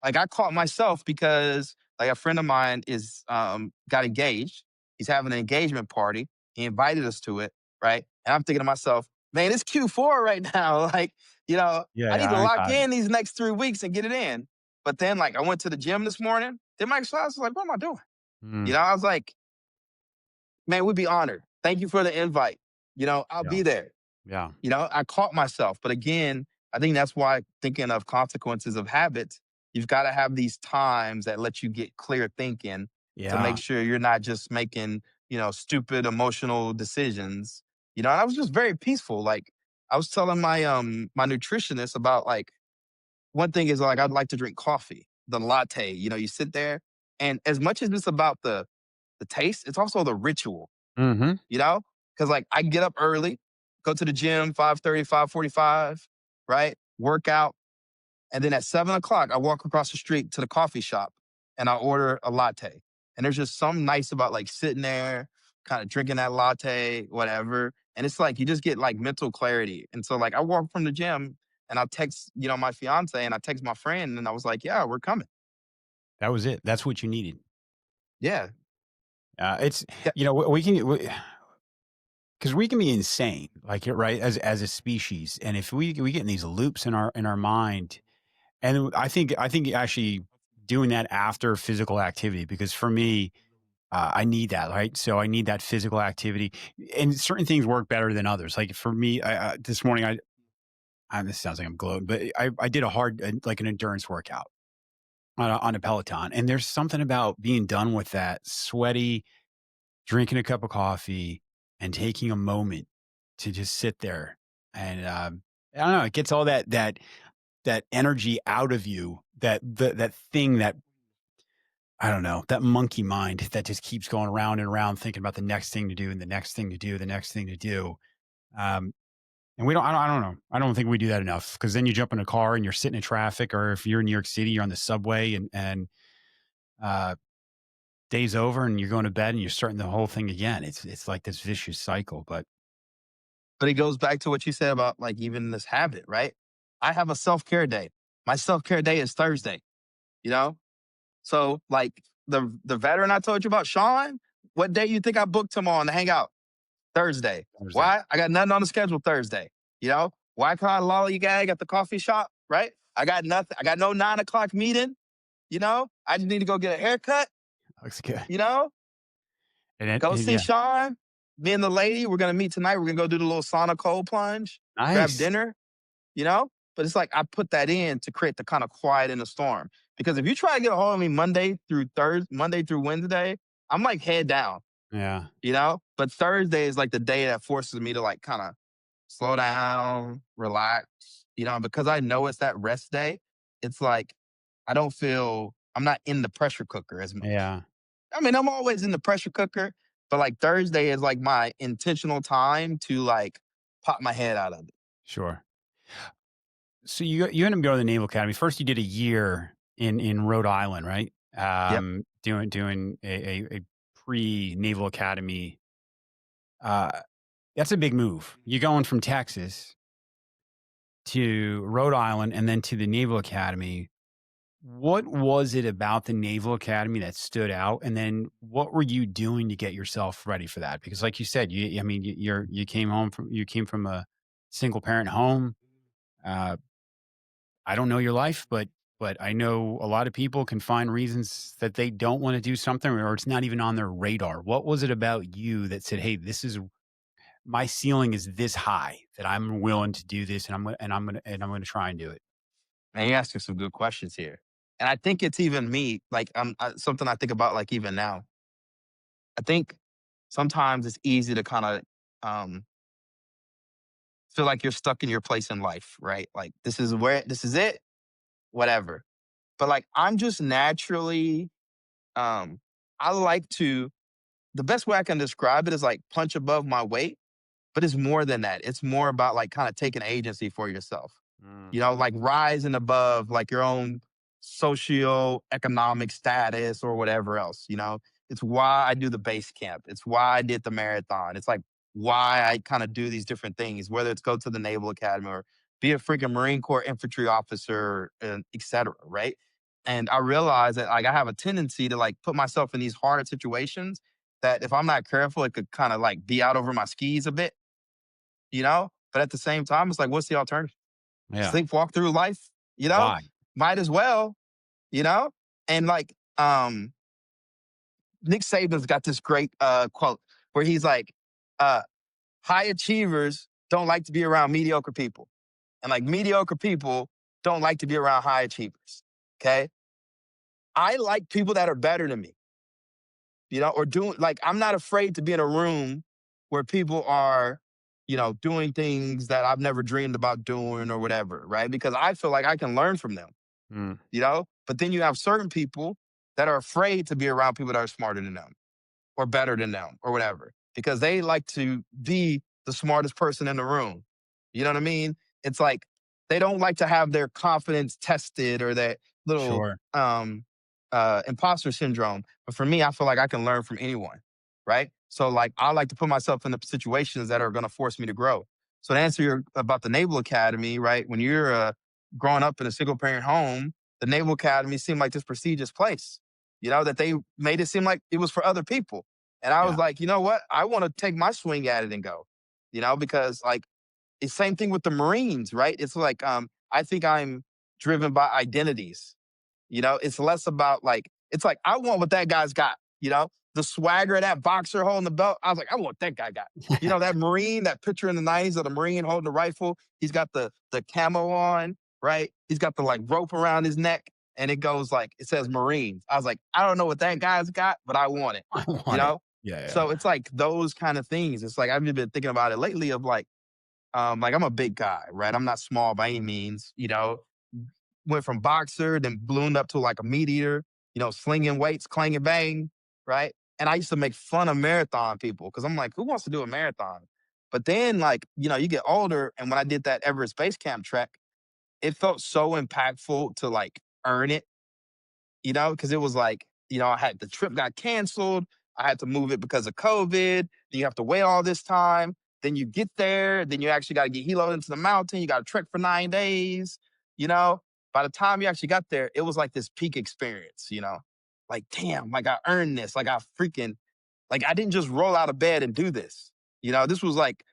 Like I caught myself because like a friend of mine is got engaged. He's having an engagement party. He invited us to it, right? And I'm thinking to myself, man, it's Q4 right now. Like, Yeah, I need yeah, to I lock got it. in these next 3 weeks and get it in. But then like I went to the gym this morning, did my exercise, I was like, what am I doing? Mm, I was like, man, we'd be honored. Thank you for the invite. I'll yeah, be there. yeah, I caught myself. But again, I think that's why thinking of consequences of habits, you've got to have these times that let you get clear thinking to make yeah. sure you're not just making, stupid emotional decisions. And I was just very peaceful. Like I was telling my nutritionist about like one thing is like I'd like to drink coffee, the latte. You sit there and as much as it's about the taste, it's also the ritual, Mhm. you know? Because like I get up early, go to the gym 5:30, 5:45, right? Work out. And then at 7 o'clock, I walk across the street to the coffee shop and I order a latte. And there's just something nice about like sitting there, kind of drinking that latte, whatever. And it's like you just get like mental clarity. And so like I walk from the gym and I text, my fiance and I text my friend and I was like, yeah, we're coming. That was it. That's what you needed. Yeah. It's Yeah. we can because we can be insane, like you're right, as a species, and if we get in these loops in our mind, and I think actually doing that after physical activity, because for me, I need that, right? So I need that physical activity, and certain things work better than others. Like for me, this morning, this sounds like I'm gloating, but I did a hard like an endurance workout on a Peloton, and there's something about being done with that, sweaty, drinking a cup of coffee, and taking a moment to just sit there. And I don't know, it gets all that energy out of you, that thing that I don't know, that monkey mind that just keeps going around and around thinking about the next thing to do and the next thing to do, the next thing to do. Um, and I don't know. I don't think we do that enough, because then you jump in a car and you're sitting in traffic, or if you're in New York City, you're on the subway and uh, day's over and you're going to bed and you're starting the whole thing again. It's like this vicious cycle, but But it goes back to what you said about like even this habit, right? I have a self-care day. My self-care day is Thursday, you know? So like the veteran I told you about, Sean, what day you think I booked him on to hang out? Thursday. Thursday. Why? I got nothing on the schedule Thursday. Why can't I lollygag at the coffee shop? Right? I got nothing. I got no 9 o'clock meeting. I just need to go get a haircut, Looks good. you know, go see Yeah. Sean. Me and the lady, we're gonna meet tonight. We're gonna go do the little sauna cold plunge, grab Nice. dinner, you know? But it's like I put that in to create the kind of quiet in the storm. Because if you try to get a hold of me Monday through Wednesday, I'm like head down, Yeah. But Thursday is like the day that forces me to like kind of slow down, relax, because I know it's that rest day. It's like I'm not in the pressure cooker as much. Yeah. I mean, I'm always in the pressure cooker, but like Thursday is like my intentional time to like pop my head out of it. Sure. So you ended up going to the Naval Academy. First, you did a year in Rhode Island, right? Yep. Doing a pre Naval Academy Uh, that's a big move. You're going from Texas to Rhode Island and then to the Naval Academy. What was it about the Naval Academy that stood out? And then what were you doing to get yourself ready for that? Because like you said, I mean, you came from a single parent home. Uh, I don't know your life, but I know a lot of people can find reasons that they don't want to do something or it's not even on their radar. What was it about you that said, "Hey, this is my ceiling is this high that I'm willing to do this and I'm going to try and do it." Man, you're asking some good questions here. And I think it's even me, like something I think about like even now. I think sometimes it's easy to kind of um, feel like you're stuck in your place in life, right? Like this is it, whatever. But like I'm just naturally, um, I like to. The best way I can describe it is like punch above my weight, but it's more than that. It's more about like kind of taking agency for yourself. Mm, You know, like rising above like your own socio-economic status or whatever else, you know? It's why I do the base camp. It's why I did the marathon. It's like why I kind of do these different things, whether it's go to the Naval Academy or be a freaking Marine Corps infantry officer, and et cetera, right? And I realize that like I have a tendency to like put myself in these hard situations that if I'm not careful, it could kind of like be out over my skis a bit, you know? But at the same time, it's like, what's the alternative? yeah. Sleepwalk through life, you know? Why? Might as well, you know? And like Nick Saban's got this great quote where he's like, uh, high achievers don't like to be around mediocre people. And like mediocre people don't like to be around high achievers. Okay. I like people that are better than me, you know, or doing like I'm not afraid to be in a room where people are, you know, doing things that I've never dreamed about doing or whatever, right? Because I feel like I can learn from them, Mm, you know? But then you have certain people that are afraid to be around people that are smarter than them or better than them or whatever because they like to be the smartest person in the room. You know what I mean? It's like they don't like to have their confidence tested or that little sure. imposter syndrome. But for me, I feel like I can learn from anyone, right? So like I like to put myself in the situations that are going to force me to grow. So to answer your about the Naval Academy, right? When you're growing up in a single parent home, the Naval Academy seemed like this prestigious place, you know, that they made it seem like it was for other people. And I was Yeah. like, you know what? I want to take my swing at it and go, you know, because like it's same thing with the Marines, right? It's like I think I'm driven by identities. You know, it's less about like, it's like, I want what that guy's got, you know, the swagger of that boxer holding the belt. I was like, I want what that guy got. You know, that Marine, that picture in the 90s of the Marine holding the rifle. He's got the camo on, right? He's got the like rope around his neck and it goes like, it says Marines. I was like, I don't know what that guy's got, but I want it, I you want it. know? Yeah, yeah. So it's like those kind of things. It's like, I've been thinking about it lately of like I'm a big guy, right? I'm not small by any means, you know, went from boxer, then ballooned up to like a meat eater, you know, slinging weights, clanging bang, right? And I used to make fun of marathon people because I'm like, who wants to do a marathon? But then, like, you know, you get older, and when I did that Everest Base Camp trek, it felt so impactful to like earn it, you know, because it was like, you know, I had the trip got canceled. I had to move it because of COVID. Then you have to wait all this time. Then you get there. Then you actually got to get heloed into the mountain. You got to trek for 9 days. You know, by the time you actually got there, it was like this peak experience, you know, like, damn, like I earned this. Like I freaking, like I didn't just roll out of bed and do this. You know, this was like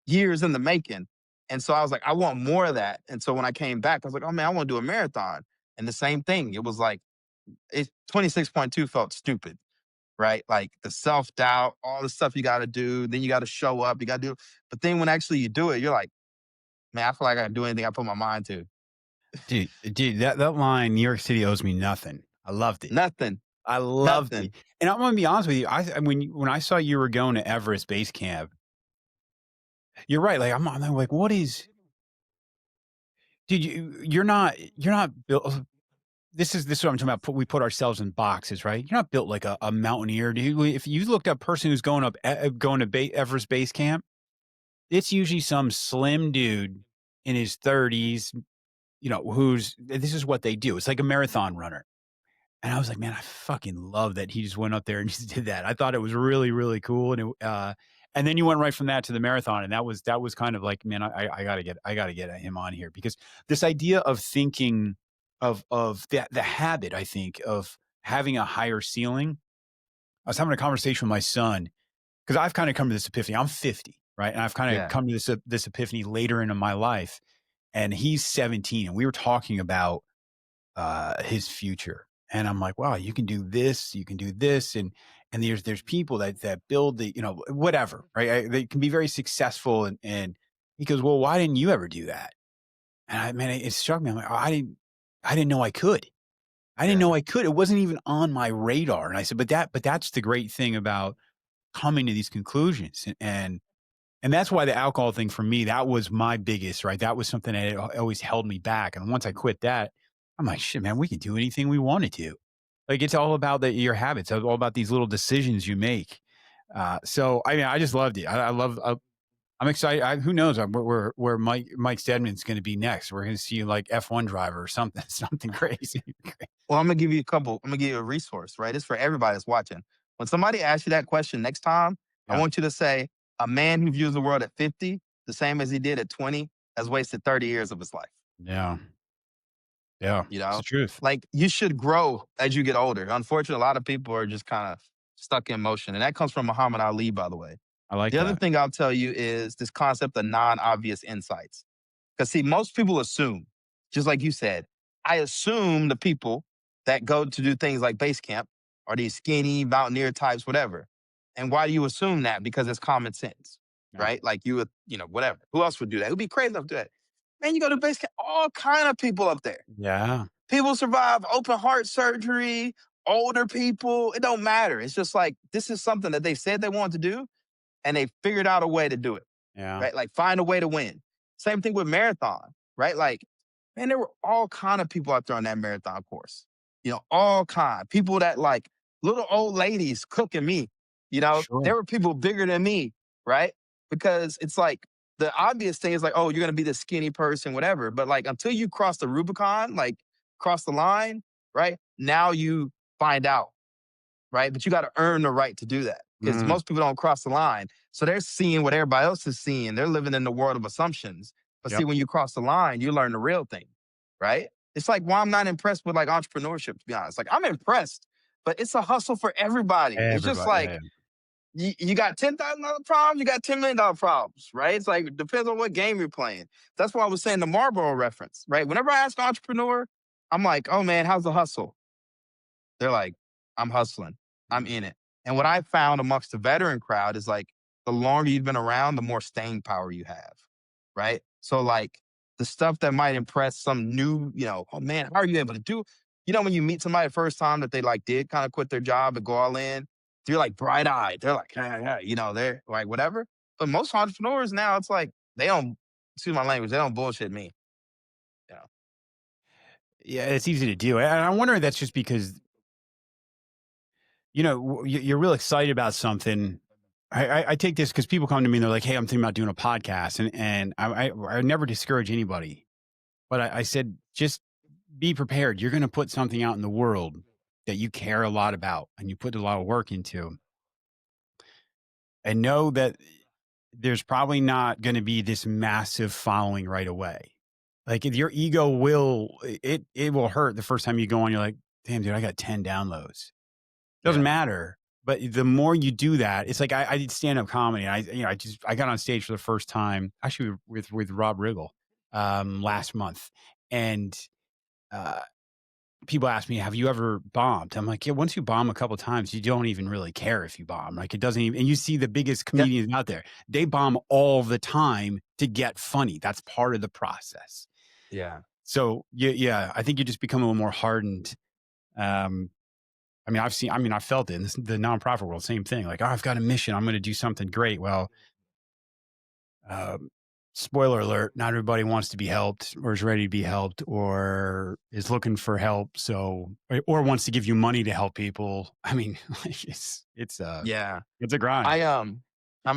years in the making. And so I was like, I want more of that. And so when I came back, I was like, oh man, I want to do a marathon. And the same thing. It was like, 26.2 felt stupid, right? Like the self doubt, all the stuff you got to do. Then you got to show up. You got to do. But then when actually you do it, you're like, man, I feel like I can do anything I put my mind to. Dude, that line, New York City owes me nothing. I loved it. Nothing, I loved it. nothing. And I'm gonna be honest with you. When I saw you were going to Everest Base Camp, you're right. Like I'm like, what is, dude? You're not built. This is what I'm talking about. We put ourselves in boxes, right? You're not built like a mountaineer, dude. If you looked up a person who's going to Everest Base Camp, it's usually some slim dude in his 30s, you know, who's this is what they do. It's like a marathon runner. And I was like, man, I fucking love that he just went up there and just did that. I thought it was really, really cool. And And then you went right from that to the marathon. And that was kind of like, man, I gotta get him on here, because this idea of thinking of the habit, I think, of having a higher ceiling. I was having a conversation with my son, because I've kind of come to this epiphany. I'm 50, right? And I've kind of Yeah. come to this epiphany later into my life. And he's 17, and we were talking about his future. And I'm like, wow, you can do this, and there's people that build the, whatever, right? They can be very successful, and he goes, well, why didn't you ever do that? And man, it struck me. I'm like, oh, I didn't know I could. I didn't Yeah. know I could. It wasn't even on my radar. And I said, but that's the great thing about coming to these conclusions, and that's why the alcohol thing for me, that was my biggest, right? That was something that always held me back. And once I quit that, I'm like, shit, man, we can do anything we want to do. Like, it's all about your habits. It's all about these little decisions you make. So, I mean, I just loved it. I love, I'm excited. Who knows where Mike Steadman's going to be next. We're going to see you like F1 driver or something, something crazy. Well, I'm gonna give you a resource, right? It's for everybody that's watching. When somebody asks you that question next time, I Yeah. want you to say, a man who views the world at 50, the same as he did at 20, has wasted 30 years of his life. Yeah. Yeah. You It's know, the truth. like you should grow as you get older. Unfortunately, a lot of people are just kind of stuck in motion. And that comes from Muhammad Ali, by the way. I like The other that. thing I'll tell you is this concept of non obvious insights. Because, see, most people assume, just like you said, I assume the people that go to do things like base camp are these skinny mountaineer types, whatever. And why do you assume that? Because it's common sense, Yeah. right? Like you would, whatever. Who else would do that? It would be crazy enough to do that. Man, you go to base camp, all kind of people up there. Yeah. People survive open heart surgery, older people. It don't matter. It's just like this is something that they said they wanted to do, and they figured out a way to do it, Yeah. right? Like find a way to win. Same thing with marathon, right? Like, man, there were all kind of people out there on that marathon course. All kind. People that like little old ladies cooking me. Sure. There were people bigger than me, right? Because it's like the obvious thing is like, oh, you're gonna be the skinny person, whatever. But like until you cross the Rubicon, like cross the line, right? Now you find out, right? But you got to earn the right to do that because Mm, most people don't cross the line. So they're seeing what everybody else is seeing. They're living in the world of assumptions. But see, yep. when you cross the line, you learn the real thing, right? It's like why I'm not impressed with like entrepreneurship, to be honest. Like I'm impressed, but it's a hustle for everybody. It's just Everybody. Yeah. like you got $10,000 problems, you got $10 million problems, right? It's like it depends on what game you're playing. That's why I was saying the Marlboro reference, right? Whenever I ask an entrepreneur, I'm like, oh man, how's the hustle? They're like, I'm hustling. I'm Mm, in it. And what I found amongst the veteran crowd is like the longer you've been around, the more staying power you have. Right. So like the stuff that might impress some new, oh man, how are you able to do? When you meet somebody the first time that they like did kind of quit their job and go all in, you're like bright eyed. They're like, they're like whatever. But most entrepreneurs now, it's like they don't, excuse my language, they don't bullshit me. You know? yeah, it's easy to do. And I wonder if that's just because, you're real excited about something. I take this because people come to me and they're like, hey, I'm thinking about doing a podcast. And I never discourage anybody. But I said, just be prepared. You're going to put something out in the world that you care a lot about and you put a lot of work into. And know that there's probably not going to be this massive following right away. Like, if your ego it will hurt the first time you go on. You're like, damn, dude, I got 10 downloads. Doesn't Yeah. matter. But the more you do that, it's like I did stand up comedy. And I got on stage for the first time, actually with Rob Riggle last month, and uh, people ask me, "Have you ever bombed?" I'm like, "Yeah." Once you bomb a couple times, you don't even really care if you bomb. Like, it doesn't even. And you see the biggest Yeah. comedians out there; they bomb all the time to get funny. That's part of the process. Yeah. So yeah, I think you just become a little more hardened. Um, I felt it in the nonprofit world, same thing. Like, oh, I've got a mission. I'm going to do something great. Well, um, spoiler alert, not everybody wants to be helped or is ready to be helped or is looking for help. So, or wants to give you money to help people. I mean, like Yeah. it's a grind. I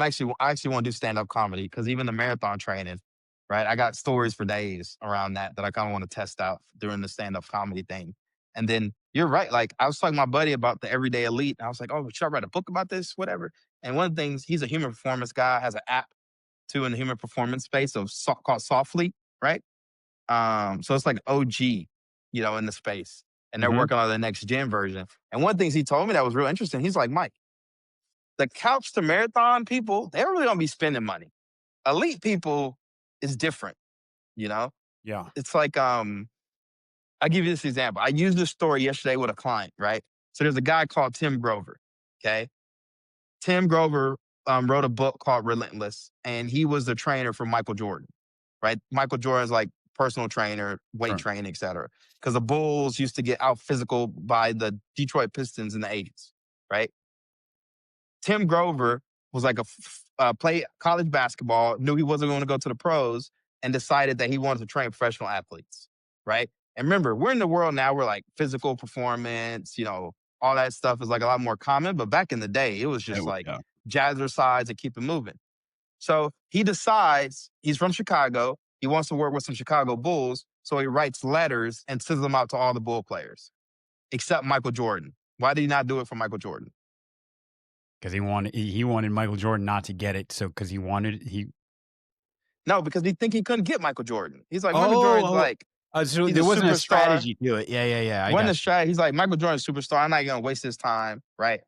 actually want to do stand up comedy because even the marathon training, right? I got stories for days around that I kind of want to test out during the stand up comedy thing. And then you're right. Like I was talking to my buddy about the everyday elite. And I was like, oh, should I write a book about this? Whatever. And one of the things, he's a human performance guy, has an app too in the human performance space called Softly, right? So it's like OG, in the space. And they're Hmm. working on the next gen version. And one of the things he told me that was real interesting, he's like, Mike, the couch to marathon people, they really don't be spending money. Elite people is different, you know? Yeah. It's like, I'll give you this example. I used this story yesterday with a client, right? So there's a guy called Tim Grover. Okay. Tim Grover wrote a book called Relentless, and he was the trainer for Michael Jordan, right? Michael Jordan's like personal trainer, weight Sure. training, et cetera. Because the Bulls used to get out physical by the Detroit Pistons in the 80s, right? Tim Grover was like play college basketball, knew he wasn't going to go to the pros, and decided that he wanted to train professional athletes, right? And remember, we're in the world now where like physical performance, all that stuff is like a lot more common. But back in the day, it was just like Yeah. jazzercise and keep it moving. So he decides he's from Chicago. He wants to work with some Chicago Bulls. So he writes letters and sends them out to all the Bull players, except Michael Jordan. Why did he not do it for Michael Jordan? Because he wanted Michael Jordan not to get it. So because No, because he couldn't get Michael Jordan. He's like, Michael Jordan's oh, like, so he's a there wasn't a superstar. strategy to it. Yeah. I Wasn't a got you. strategy. He's like, Michael Jordan's a superstar. I'm not going to waste his time, right?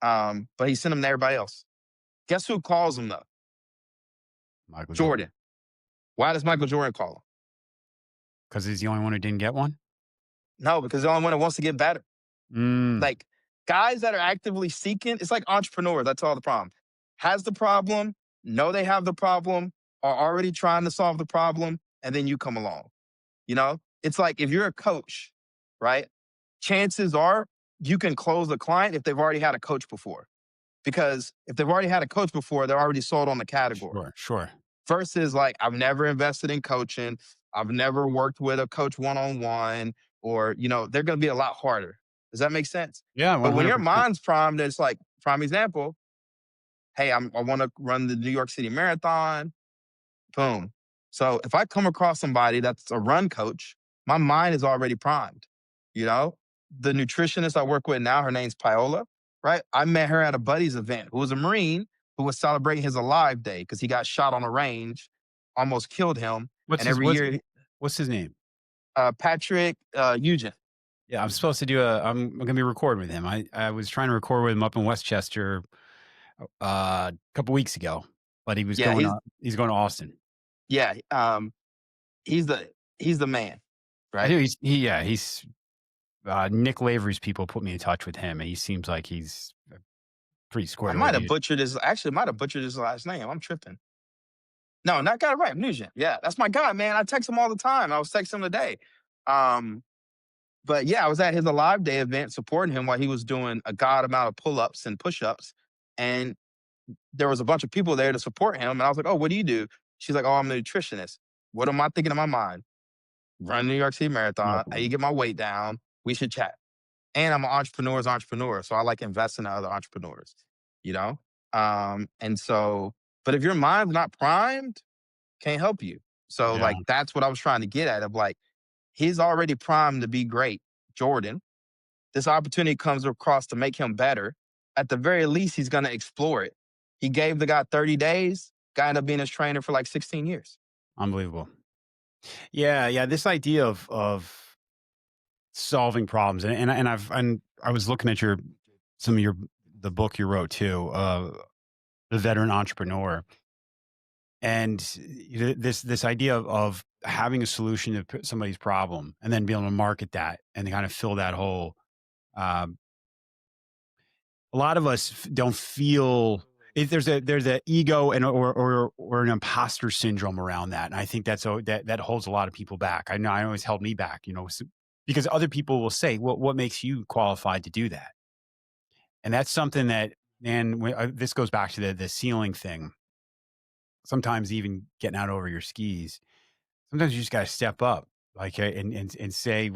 But he sent him to everybody else. Guess who calls him though? Michael Jordan. Jordan. Why does Michael Jordan call him? Because he's the only one who didn't get one? No, because the only one that wants to get better. Mm. Like guys that are actively seeking, it's like entrepreneurs. That's all the problem. Has the problem, know they have the problem, are already trying to solve the problem, and then you come along. It's like if you're a coach, right? Chances are you can close a client if they've already had a coach before. Because if they've already had a coach before, they're already sold on the category. Sure. Versus like, I've never invested in coaching. I've never worked with a coach one-on-one, or, they're going to be a lot harder. Does that make sense? Yeah, But when your 100%. mind's primed, it's like, prime example, hey, I want to run the New York City Marathon. Boom. So if I come across somebody that's a run coach, my mind is already primed. The nutritionist I work with now, her name's Paola, right? I met her at a buddy's event who was a Marine who was celebrating his Alive Day because he got shot on a range, almost killed him. What's And every year, what's his name? Patrick Eugen. Yeah, I'm supposed to I'm going to be recording with him. I was trying to record with him up in Westchester a couple weeks ago, but he was Yeah, he's going to Austin. Yeah, he's the man, I right? do. He's Nick Lavery's people put me in touch with him, and he seems like he's pretty squared I away. might have butchered his last name. I'm tripping. No, not got it right. Nugent. Yeah, that's my guy, man. I text him all the time. I was texting him today. But yeah, I was at his Alive Day event supporting him while he was doing a god amount of pull-ups and push-ups. And there was a bunch of people there to support him. And I was like, oh, what do you do? She's like, oh, I'm a nutritionist. What am I thinking in my mind? Run New York City Marathon. How you get my weight down? We should chat. And I'm an entrepreneur's entrepreneur. So I like investing in other entrepreneurs, And so, but if your mind's not primed, can't help you. So Yeah. like, that's what I was trying to get at of like, he's already primed to be great, Jordan. This opportunity comes across to make him better. At the very least, he's going to explore it. He gave the guy 30 days, guy ended up being his trainer for like 16 years. Unbelievable. Yeah. This idea of solving problems, and I was looking at the book you wrote too, The Veteran Entrepreneur, and this idea of having a solution to somebody's problem and then being able to market that and kind of fill that hole. A lot of us don't feel there's a ego and or an imposter syndrome around that, and I think that holds a lot of people back. I know I always held me back, because other people will say, "Well, what makes you qualified to do that?" And that's something that, and this goes back to the ceiling thing. Sometimes even getting out over your skis. Sometimes you just got to step up, like, and say,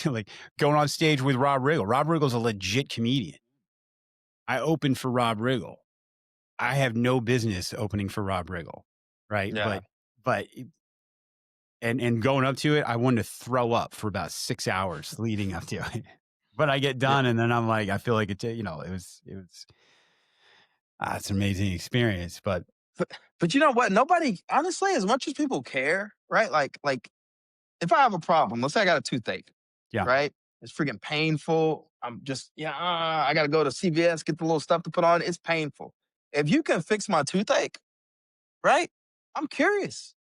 like going on stage with Rob Riggle. Rob Riggle's a legit comedian. I opened for Rob Riggle. I have no business opening for Rob Riggle, right? Yeah. But and going up to it, I wanted to throw up for about 6 hours leading up to it. But I get done, and then I'm like, I feel like it was. It's an amazing experience, but But you know what? Nobody, honestly, as much as people care, right? Like if I have a problem, let's say I got a toothache, yeah, right? It's freaking painful. I'm just, I got to go to CVS, get the little stuff to put on. It's painful. If you can fix my toothache, right? I'm curious,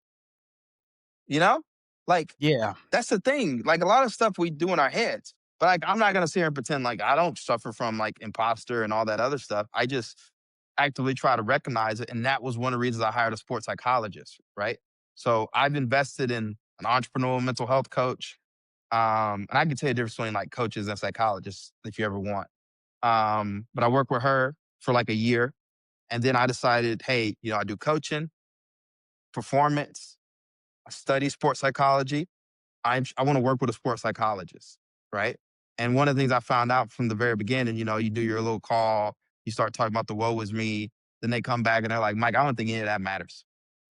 you know? Like, yeah, that's the thing. Like, a lot of stuff we do in our heads, but like, I'm not going to sit here and pretend like I don't suffer from like imposter and all that other stuff. I just actively try to recognize it. And that was one of the reasons I hired a sports psychologist, right? So I've invested in an entrepreneurial mental health coach. And I can tell you the difference between like coaches and psychologists if you ever want. But I worked with her for like a year. And then I decided, hey, I do coaching, performance, I study sports psychology. I want to work with a sports psychologist, right? And one of the things I found out from the very beginning, you do your little call, you start talking about the woe is me, then they come back and they're like, Mike, I don't think any of that matters.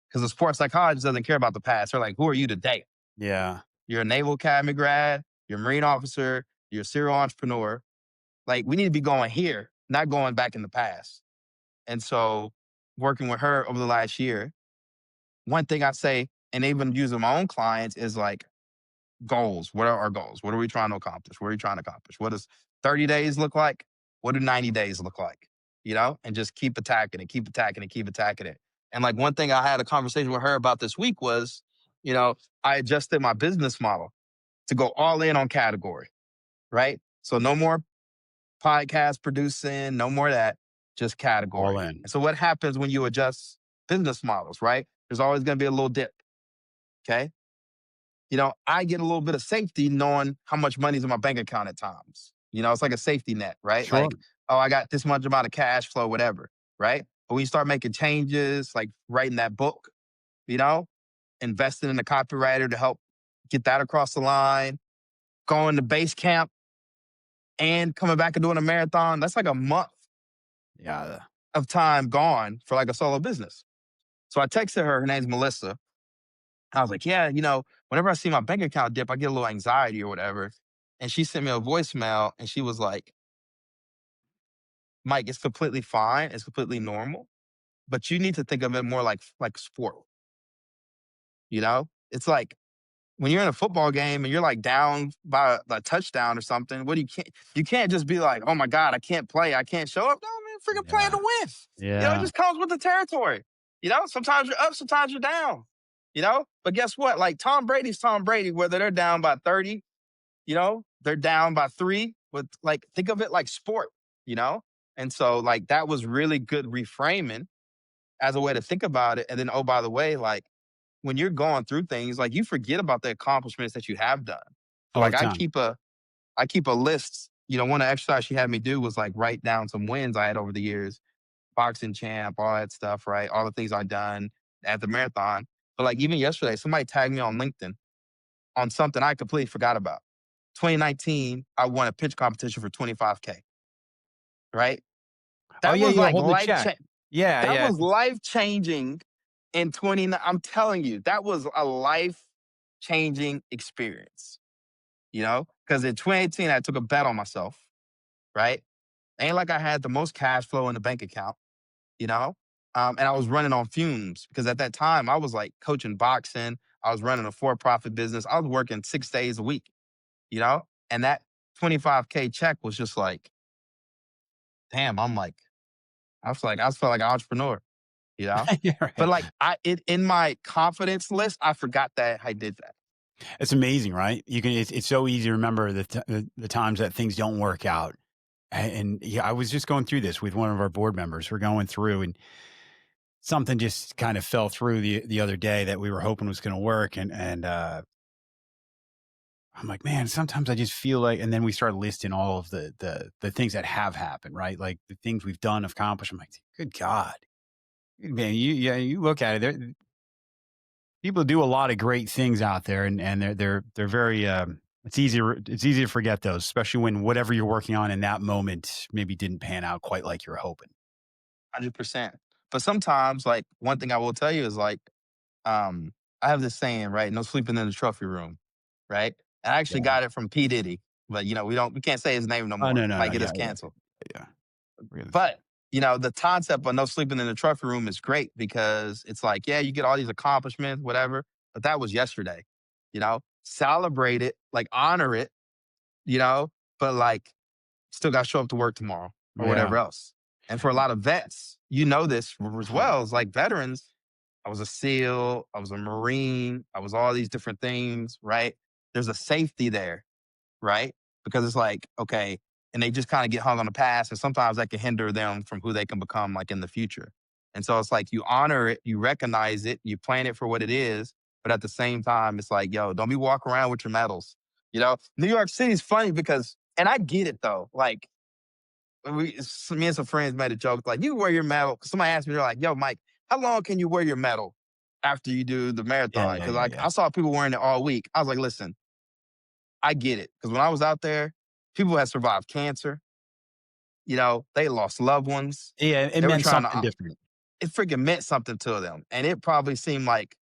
Because the sports psychologist doesn't care about the past. They're like, who are you today? yeah. You're a Naval Academy grad, you're a Marine officer, you're a serial entrepreneur. Like, we need to be going here, not going back in the past. And so, working with her over the last year, one thing I say, and even using my own clients, is like, goals. What are our goals? What are we trying to accomplish? What are you trying to accomplish? What does 30 days look like? What do 90 days look like? And just keep attacking it, keep attacking it, keep attacking it. And like one thing I had a conversation with her about this week was, I adjusted my business model to go all in on category, right? So no more podcast producing, no more of that, just All category. in. And so what happens when you adjust business models, right? There's always going to be a little dip. Okay. I get a little bit of safety knowing how much money's in my bank account at times. It's like a safety net, right? Sure. Like, oh, I got this much amount of cash flow, whatever, right? But when you start making changes, like writing that book, you know, investing in a copywriter to help get that across the line, going to base camp and coming back and doing a marathon, that's like a month Yeah. of time gone for like a solo business. So I texted her name's Melissa. I was like, yeah, whenever I see my bank account dip, I get a little anxiety or whatever. And she sent me a voicemail and she was like, Mike, it's completely fine. It's completely normal. But you need to think of it more like sport. It's like when you're in a football game and you're like down by a touchdown or something, you can't just be like, oh my God, I can't play. I can't show up. No, man, freaking playing Yeah. to win. It Yeah. just comes with the territory. Sometimes you're up, sometimes you're down. But guess what? Like Tom Brady's Tom Brady, whether they're down by 30, they're down by 3 with like, think of it like sport, you know? And so like that was really good reframing as a way to think about it. And then, oh, by the way, like when you're going through things, like you forget about the accomplishments that you have done. So All like the time. I keep a list. One of the exercise she had me do was like write down some wins I had over the years, boxing champ, all that stuff, right? All the things I've done at the marathon. But like even yesterday, somebody tagged me on LinkedIn on something I completely forgot about. 2019, I won a pitch competition for 25K, right? Oh That yeah, was yeah. like Hold the check. Yeah, that yeah. was life changing in 20. I'm telling you, that was a life changing experience, because in 2018, I took a bet on myself, right? Ain't like I had the most cash flow in the bank account, you know? And I was running on fumes because at that time I was like coaching boxing. I was running a for-profit business. I was working 6 days a week, you know? And that 25K check was just like, damn, I felt like an entrepreneur, you know? Yeah, But right. like in my confidence list, I forgot that I did that. It's amazing, right? You can. It's so easy to remember the times that things don't work out. And yeah, I was just going through this with one of our board members. We're going through, and something just kind of fell through the other day that we were hoping was going to work, and I'm like, man, sometimes I just feel like. And then we start listing all of the things that have happened, right? Like the things we've done, accomplished. I'm like, good God, man, you look at it. People do a lot of great things out there, and they're very. It's easy to forget those, especially when whatever you're working on in that moment maybe didn't pan out quite like you were hoping. 100%. But sometimes, like one thing I will tell you is like, I have this saying, right? No sleeping in the trophy room, right? And I actually Yeah. got it from P. Diddy, but we can't say his name no Oh more. no, no, Might no. get Yeah, us yeah, canceled. yeah. We're gonna But the concept of no sleeping in the trophy room is great because it's like, yeah, you get all these accomplishments, whatever, but that was yesterday, celebrate it, like honor it, but like still got to show up to work tomorrow or Yeah. whatever else. And for a lot of vets, this as well, as like veterans, I was a SEAL, I was a Marine, I was all these different things, right? There's a safety there, right? Because it's like, okay, and they just kind of get hung on the past. And sometimes that can hinder them from who they can become like in the future. And so it's like you honor it, you recognize it, you plan it for what it is. But at the same time, it's like, yo, don't be walking around with your medals. New York City's funny because, and I get it though. Like, me and some friends made a joke, like, you wear your medal. Somebody asked me, they're like, yo, Mike, how long can you wear your medal after you do the Yeah. marathon? Yeah. Because Yeah. like Yeah. I saw people wearing it all week. I was like, listen, I get it. Because when I was out there, people had survived cancer. They lost loved ones. Yeah. It They were meant trying something to, different. it freaking meant something to them. And it probably seemed like,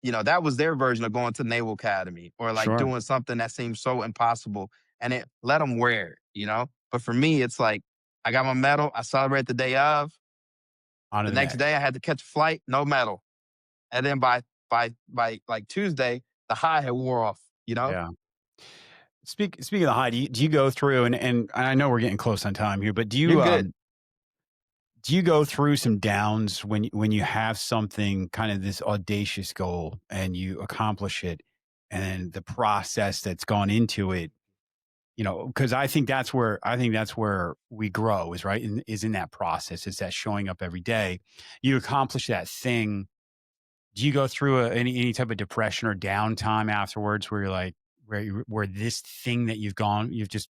that was their version of going to Naval Academy or like Sure. doing something that seemed so impossible. And it let them wear it. But for me, it's like, I got my medal. I celebrate the day of. On to The the next day, next. I had to catch a flight, no medal. And then by like Tuesday, the high had wore off. Yeah. Speaking of the high, do you go through and I know we're getting close on time here, but You're good. do you go through some downs when you have something kind of this audacious goal and you accomplish it, and the process that's gone into it? Because I think that's where we grow is right is in that process. It's that showing up every day. You accomplish that thing. Do you go through any type of depression or downtime afterwards where you're like where this thing that you've just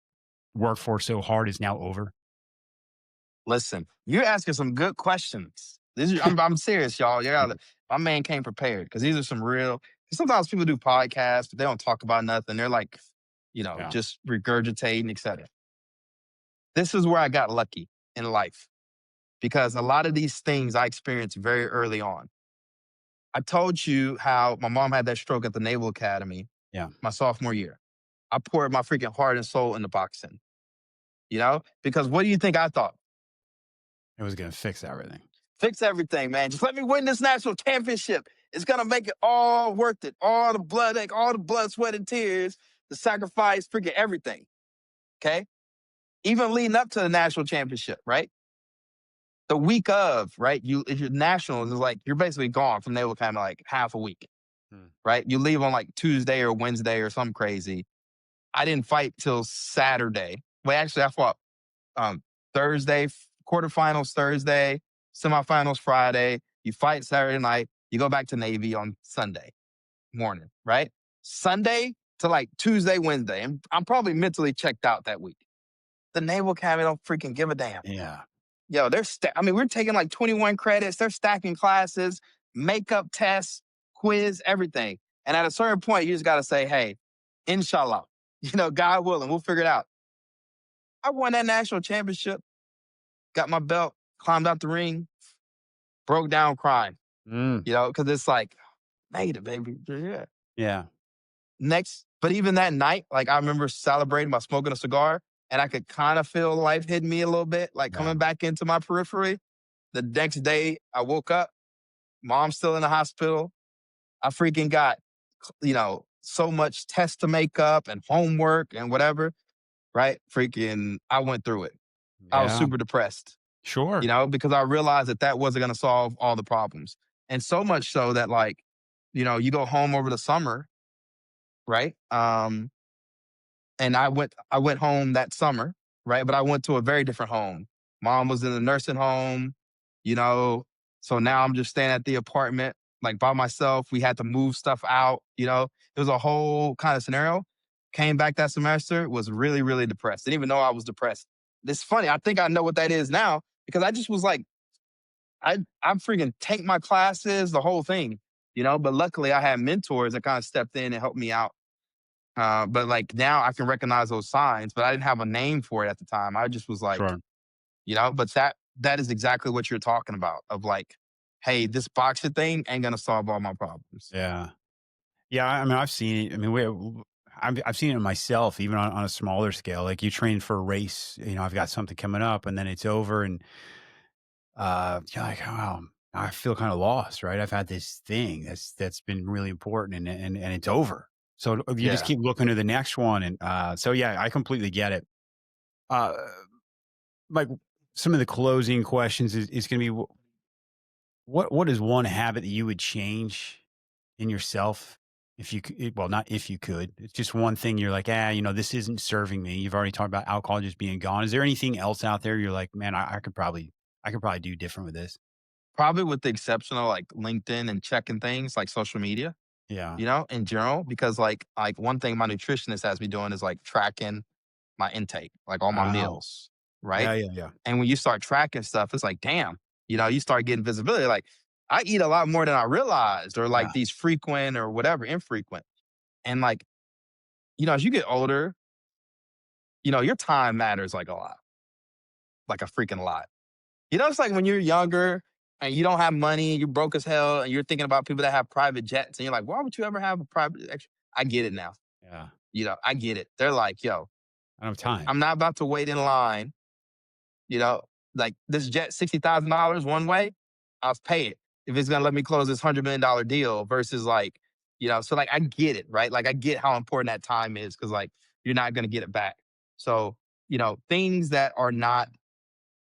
worked for so hard is now over? Listen, you're asking some good questions. I'm serious, y'all. My man came prepared because these are some real. Sometimes people do podcasts, but they don't talk about nothing. They're like, Yeah. just regurgitating, etc. This is where I got lucky in life because a lot of these things I experienced very early on. I told you how my mom had that stroke at the Naval Academy Yeah. my sophomore year. I poured my freaking heart and soul into boxing, because what do you think I thought? It was going to fix everything. Fix everything, man. Just let me win this national championship. It's going to make it all worth it. All the blood, sweat, and tears, the sacrifice, freaking everything. Okay? Even leading up to the national championship, right? The week of, right? If you're nationals, it's like you're basically gone from Naval Academy like half a week, right? You leave on like Tuesday or Wednesday or something crazy. I didn't fight till Saturday. Well, actually, I fought Thursday, quarterfinals Thursday, semifinals Friday. You fight Saturday night. You go back to Navy on Sunday morning, right? Sunday to like Tuesday, Wednesday. And I'm probably mentally checked out that week. The Naval Academy don't freaking give a damn. Yeah. Yo, we're taking like 21 credits. They're stacking classes, makeup tests, quiz, everything. And at a certain point, you just got to say, hey, inshallah, God willing, we'll figure it out. I won that national championship, got my belt, climbed out the ring, broke down crying, because it's like, made it, baby. Yeah. Yeah. But even that night, like I remember celebrating by smoking a cigar and I could kind of feel life hitting me a little bit, like coming back into my periphery. The next day I woke up, mom's still in the hospital. I freaking got, so much tests to make up and homework and whatever, right? Freaking, I went through it. I was super depressed. Sure. Because I realized that wasn't going to solve all the problems. And so much so that like, you go home over the summer, right? And I went home that summer, right? But I went to a very different home. Mom was in the nursing home, you know. So now I'm just staying at the apartment, like by myself. We had to move stuff out, It was a whole kind of scenario. Came back that semester, was really, really depressed. Didn't even know I was depressed. It's funny. I think I know what that is now because I just was like, I'm freaking take my classes, the whole thing, But luckily I had mentors that kind of stepped in and helped me out. But like now I can recognize those signs, but I didn't have a name for it at the time. I just was like, Sure. but that is exactly what you're talking about of like, hey, this boxing thing ain't going to solve all my problems. Yeah. Yeah. I mean, I've seen it. I mean, I've seen it myself, even on a smaller scale. Like you train for a race, I've got something coming up and then it's over. And you're like, wow, I feel kind of lost, right? I've had this thing that's been really important and it's over. So you just Yeah. keep looking to the next one. And so yeah, I completely get it. Uh, like some of the closing questions is going to be what is one habit that you would change in yourself if you could, well, not if you could, it's just one thing you're like, this isn't serving me. You've already talked about alcohol just being gone. Is there anything else out there you're like, man, I could probably do different with this? Probably with the exception of like LinkedIn and checking things like social media, Yeah. in general, because like one thing my nutritionist has me doing is like tracking my intake, like all my Oh, meals, right? yeah, yeah, yeah. And when you start tracking stuff, it's like, damn, you start getting visibility. Like I eat a lot more than I realized, or Yeah. like these frequent or whatever, infrequent. And like, as you get older, your time matters like a lot, like a freaking lot. It's like when you're younger and you don't have money, you're broke as hell, and you're thinking about people that have private jets, and you're like, why would you ever have a private? I get it now. Yeah. I get it. They're like, yo, I don't have time. I'm not about to wait in line. You know, like this jet, $60,000 one way, I'll pay it if it's gonna let me close this $100 million deal versus like, so like I get it, right? Like I get how important that time is because like you're not gonna get it back. So, things that are not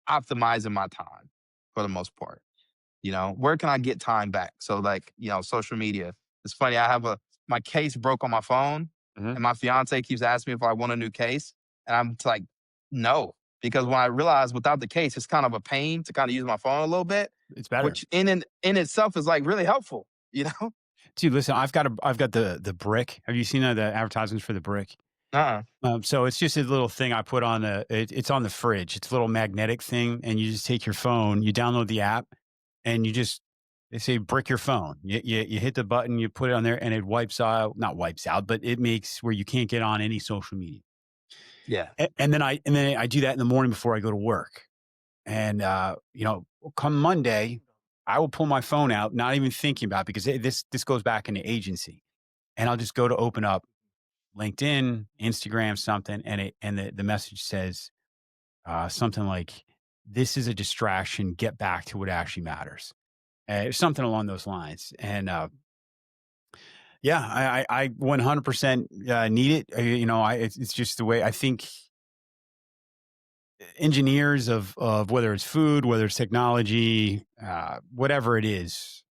optimizing my time for the most part. Where can I get time back? So like, social media. It's funny. My case broke on my phone Mhm. and my fiance keeps asking me if I want a new case. And I'm like, no, because when I realized without the case, it's kind of a pain to kind of use my phone a little bit, It's better. which in itself is like really helpful, you know? Dude, listen, I've got the brick. Have you seen the advertisements for the brick? Uh-uh. So it's just a little thing I put on it's on the fridge. It's a little magnetic thing, and you just take your phone, you download the app, and they say brick your phone. You hit the button, you put it on there, and it wipes out, not wipes out, but it makes where you can't get on any social media. Yeah. And then I do that in the morning before I go to work. And come Monday, I will pull my phone out, not even thinking about it, because this goes back into agency, and I'll just go to open up LinkedIn, Instagram, something, and the message says something like, "This is a distraction. Get back to what actually matters." Something along those lines. And yeah, I 100% need it. It's just the way I think engineers of whether it's food, whether it's technology, whatever it is,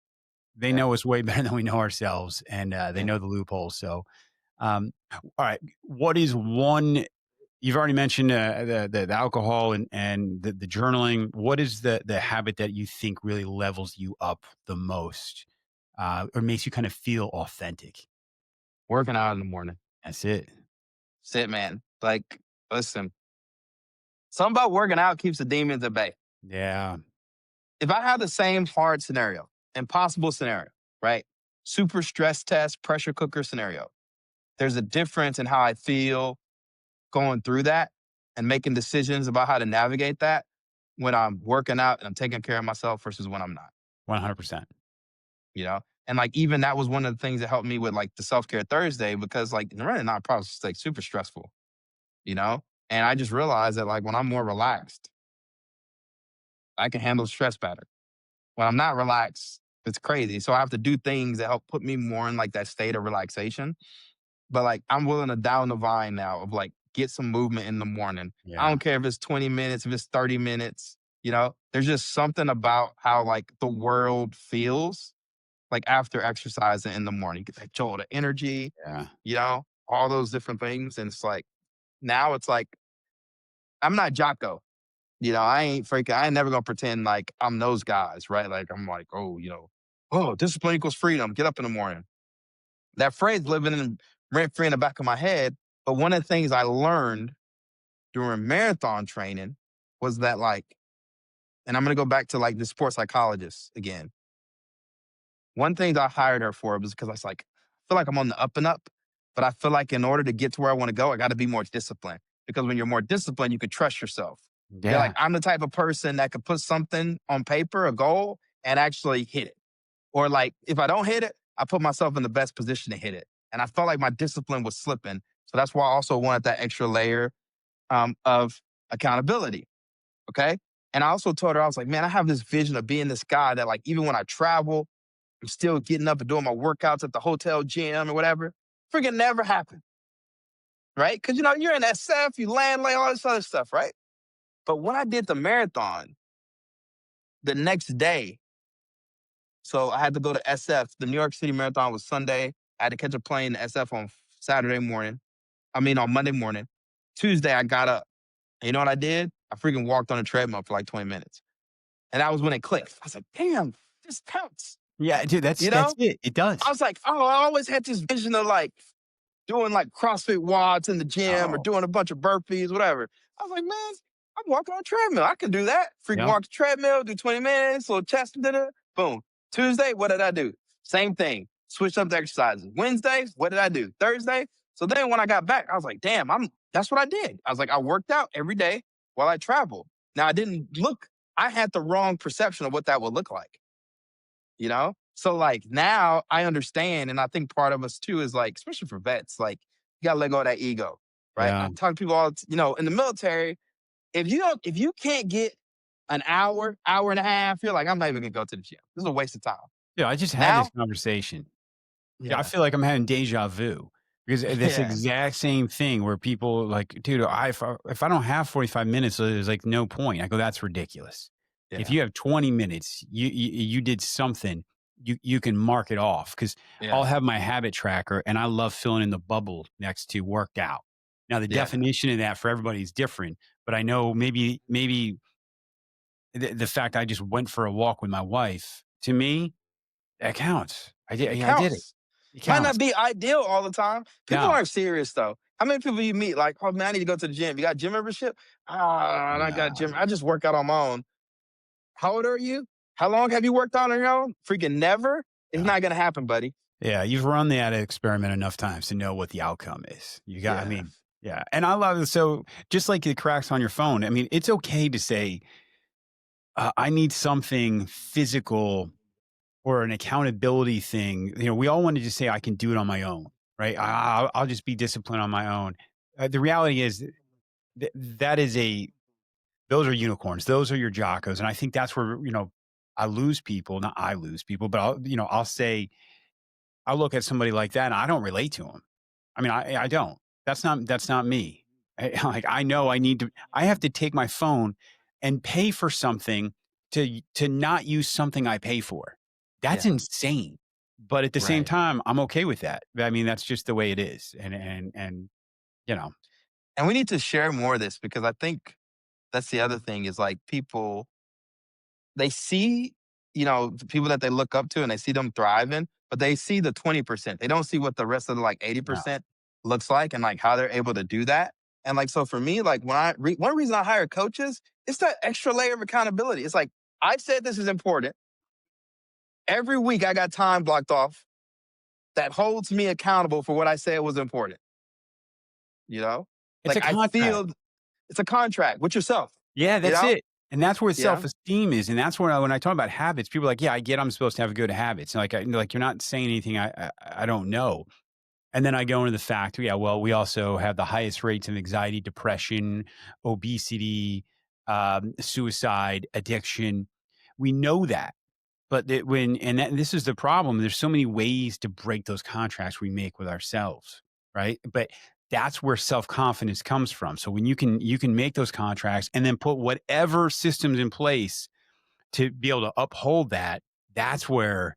they Yeah. know us way better than we know ourselves, and they Yeah. know the loopholes. So, all right, what is one? You've already mentioned the alcohol and the journaling. What is the habit that you think really levels you up the most, or makes you kind of feel authentic? Working out in the morning. That's it. Sit, man. Like, listen, something about working out keeps the demons at bay. Yeah, If I have the same hard scenario, impossible scenario, right? Super stress test, pressure cooker scenario. There's a difference in how I feel going through that and making decisions about how to navigate that when I'm working out and I'm taking care of myself versus when I'm not, 100%. you know? And like, even that was one of the things that helped me with like the self care Thursday because like the running out process is like super stressful, you know? And I just realized that like when I'm more relaxed, I can handle stress better. When I'm not relaxed, it's crazy. So I have to do things that help put me more in like that state of relaxation. But like I'm willing to down the vine now of like get some movement in the morning. I Yeah, don't care if it's 20 minutes, if it's 30 minutes, there's just something about how like the world feels like after exercising in the morning. You get that jolt of energy, yeah, all those different things. And it's like now it's like I'm not Jocko. I ain't freaking, I ain't never gonna pretend like I'm those guys, right? Like I'm like, oh, oh, discipline equals freedom. Get up in the morning. That phrase living in rent free in the back of my head. But one of the things I learned during marathon training was that like, and I'm gonna go back to like the sports psychologist again. One thing I hired her for was because I was like, I feel like I'm on the up and up, but I feel like in order to get to where I want to go, I got to be more disciplined. Because when you're more disciplined, you can trust yourself. You're like, yeah, I'm the type of person that could put something on paper, a goal, and actually hit it. Or like, if I don't hit it, I put myself in the best position to hit it. And I felt like my discipline was slipping. So that's why I also wanted that extra layer of accountability. Okay. And I also told her, I was like, man, I have this vision of being this guy that like, even when I travel, I'm still getting up and doing my workouts at the hotel gym or whatever. Freaking never happened, right? Because, you're in SF, you land late, all this other stuff, right? But when I did the marathon the next day, so I had to go to SF. The New York City Marathon was Sunday. I had to catch a plane to SF on Saturday morning. On Monday morning. Tuesday, I got up. And you know what I did? I freaking walked on a treadmill for like 20 minutes. And that was when it clicked. I was like, damn, this counts. Yeah, dude, that's You know? it. It does. I was like, oh, I always had this vision of like doing like CrossFit WODs in the gym or Oh, doing a bunch of burpees, whatever. I was like, man, I'm walking on a treadmill. I can do that. Freaking yeah. walk the treadmill, do 20 minutes, little chest, boom. Tuesday, what did I do? Same thing. Switched up the exercises. Wednesday, what did I do? Thursday. So then when I got back, I was like, damn, that's what I did. I was like, I worked out every day while I traveled. Now I had the wrong perception of what that would look like. So like now I understand, and I think part of us too is like, especially for vets, like you gotta let go of that ego, right? Yeah. I talk to people all, in the military, if you can't get an hour and a half, you're like, I'm not even gonna go to the gym. This is a waste of time. Yeah, I just had this Now, conversation. Yeah, I yeah, feel like I'm having deja vu because this yeah, exact same thing where people like, dude, if I don't have 45 minutes, there's like no point. I go, that's ridiculous. If yeah, you have 20 minutes, you did something, you can mark it off because I'll yeah, have my habit tracker and I love filling in the bubble next to workout. Now the yeah. definition of that for everybody is different, but I know maybe the fact I just went for a walk with my wife, to me, that counts. It I did it. counts. It Might not counts. be ideal all the time. People No. aren't serious though. How many people you meet like, oh man, I need to go to the gym. You got gym membership? Ah, I got Yeah. gym. I just work out on my own. How old are you? How long have you worked out on your own? Freaking never. It's Yeah. not gonna happen, buddy. Yeah. You've run that experiment enough times to know what the outcome is. I Yeah, mean, yeah. And I love it. So just like the cracks on your phone, I mean, it's okay to say, I need something physical or an accountability thing. We all want to just say, I can do it on my own, right? I'll just be disciplined on my own. The reality is that is those are unicorns. Those are your jockos. And I think that's where, I lose people, not I lose people, but I'll say, I look at somebody like that and I don't relate to him. I mean, I don't. That's not me. Like I know I have to take my phone and pay for something to not use something I pay for. That's yeah, insane. But at the same right. time, I'm okay with that. I mean, that's just the way it is. And you know, And we need to share more of this because I think that's the other thing is like people, they see, the people that they look up to and they see them thriving, but they see the 20%. They don't see what the rest of the like no. 80% looks like and like how they're able to do that. And like, so for me, like one reason I hire coaches, it's that extra layer of accountability. It's like, I said this is important. Every week I got time blocked off that holds me accountable for what I said was important. You know, It's like a I contract. feel it's a contract with yourself, Yeah, you that's know? it. And that's where Yeah. self-esteem is. And that's when I talk about habits, people are like, yeah, I get I'm supposed to have good habits. Like, like you're not saying anything I don't know. And then I go into the fact, yeah, well, we also have the highest rates of anxiety, depression, obesity, suicide, addiction. We know that. But this is the problem. There's so many ways to break those contracts we make with ourselves, right? But that's where self-confidence comes from. So when you can make those contracts and then put whatever systems in place to be able to uphold that, that's where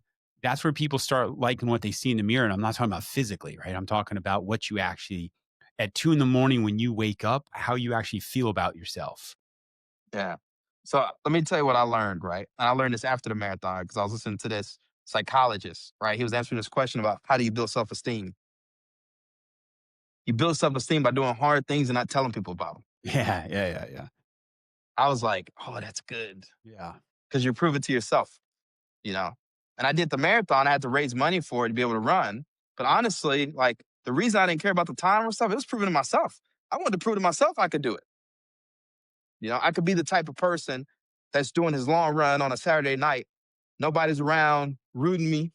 people start liking what they see in the mirror. And I'm not talking about physically, right? I'm talking about what you actually at 2 a.m. when you wake up, how you actually feel about yourself. Yeah. So let me tell you what I learned, right? And I learned this after the marathon because I was listening to this psychologist, right? He was answering this question about how do you build self esteem? You build self esteem by doing hard things and not telling people about them. Yeah, yeah, yeah, yeah. I was like, oh, that's good Yeah. because you prove it to yourself, you know? And I did the marathon. I had to raise money for it to be able to run. But honestly, like the reason I didn't care about the time or stuff, it was proving to myself. I wanted to prove to myself I could do it. I could be the type of person that's doing his long run on a Saturday night. Nobody's around rooting me.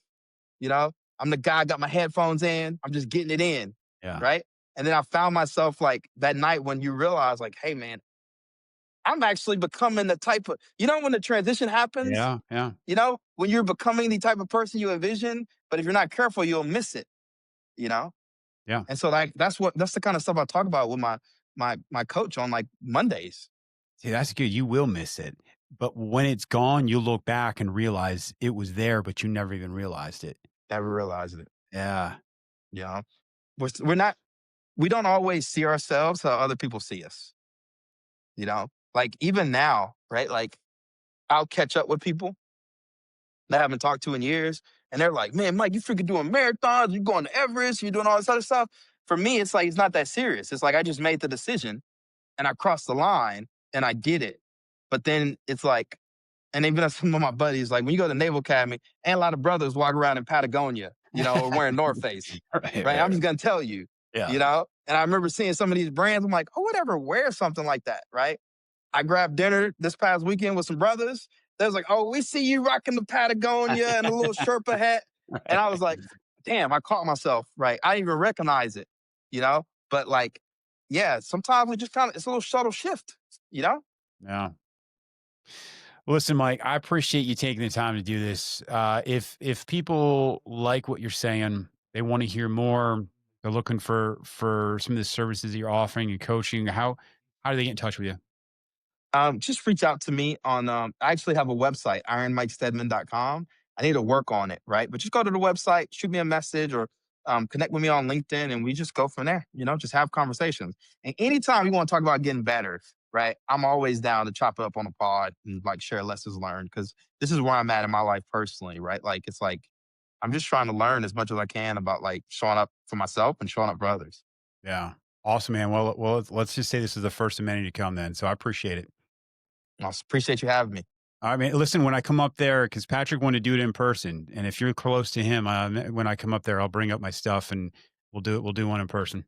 You know, I'm the guy, got my headphones in. I'm just getting it in. Yeah. Right. And then I found myself like that night when you realize, like, hey, man, I'm actually becoming the type of, when the transition happens, Yeah. Yeah. when you're becoming the type of person you envision, but if you're not careful, you'll miss it, you know? Yeah. And so like that's the kind of stuff I talk about with my coach on like Mondays. See, that's good. You will miss it. But when it's gone, you'll look back and realize it was there, but you never even realized it. Never realized it. Yeah. You know, we're not we don't always see ourselves how other people see us. Like even now, right? Like I'll catch up with people that I haven't talked to in years, and they're like, "Man, Mike, you freaking doing marathons, you're going to Everest, you're doing all this other stuff." For me, it's like it's not that serious. It's like I just made the decision and I crossed the line and I did it. But then it's like, and even some of my buddies, like when you go to Naval Academy, and a lot of brothers walk around in Patagonia, or wearing North Face, Right. right? I'm Right. just gonna tell you, Yeah. And I remember seeing some of these brands. I'm like, oh, whatever, wear something like that, right? I grabbed dinner this past weekend with some brothers. They was like, oh, we see you rocking the Patagonia and a little Sherpa hat. And I was like, damn, I caught myself, right? I didn't even recognize it, you know? But like, yeah, sometimes we just it's a little subtle shift, you know? Yeah. Listen, Mike, I appreciate you taking the time to do this. If people like what you're saying, they want to hear more, they're looking for some of the services that you're offering and coaching, how do they get in touch with you? Just reach out to me on, I actually have a website, ironmikesteadman.com. I need to work on it, right? But just go to the website, shoot me a message or connect with me on LinkedIn and we just go from there, just have conversations. And anytime you want to talk about getting better, right? I'm always down to chop it up on a pod and like share lessons learned because this is where I'm at in my life personally, right? Like, it's like, I'm just trying to learn as much as I can about like showing up for myself and showing up for others. Yeah. Awesome, man. Well, let's just say this is the first of many to come then. So I appreciate it. I appreciate you having me. I mean, listen, when I come up there, because Patrick wanted to do it in person, and if you're close to him, when I come up there, I'll bring up my stuff and we'll do it. We'll do one in person.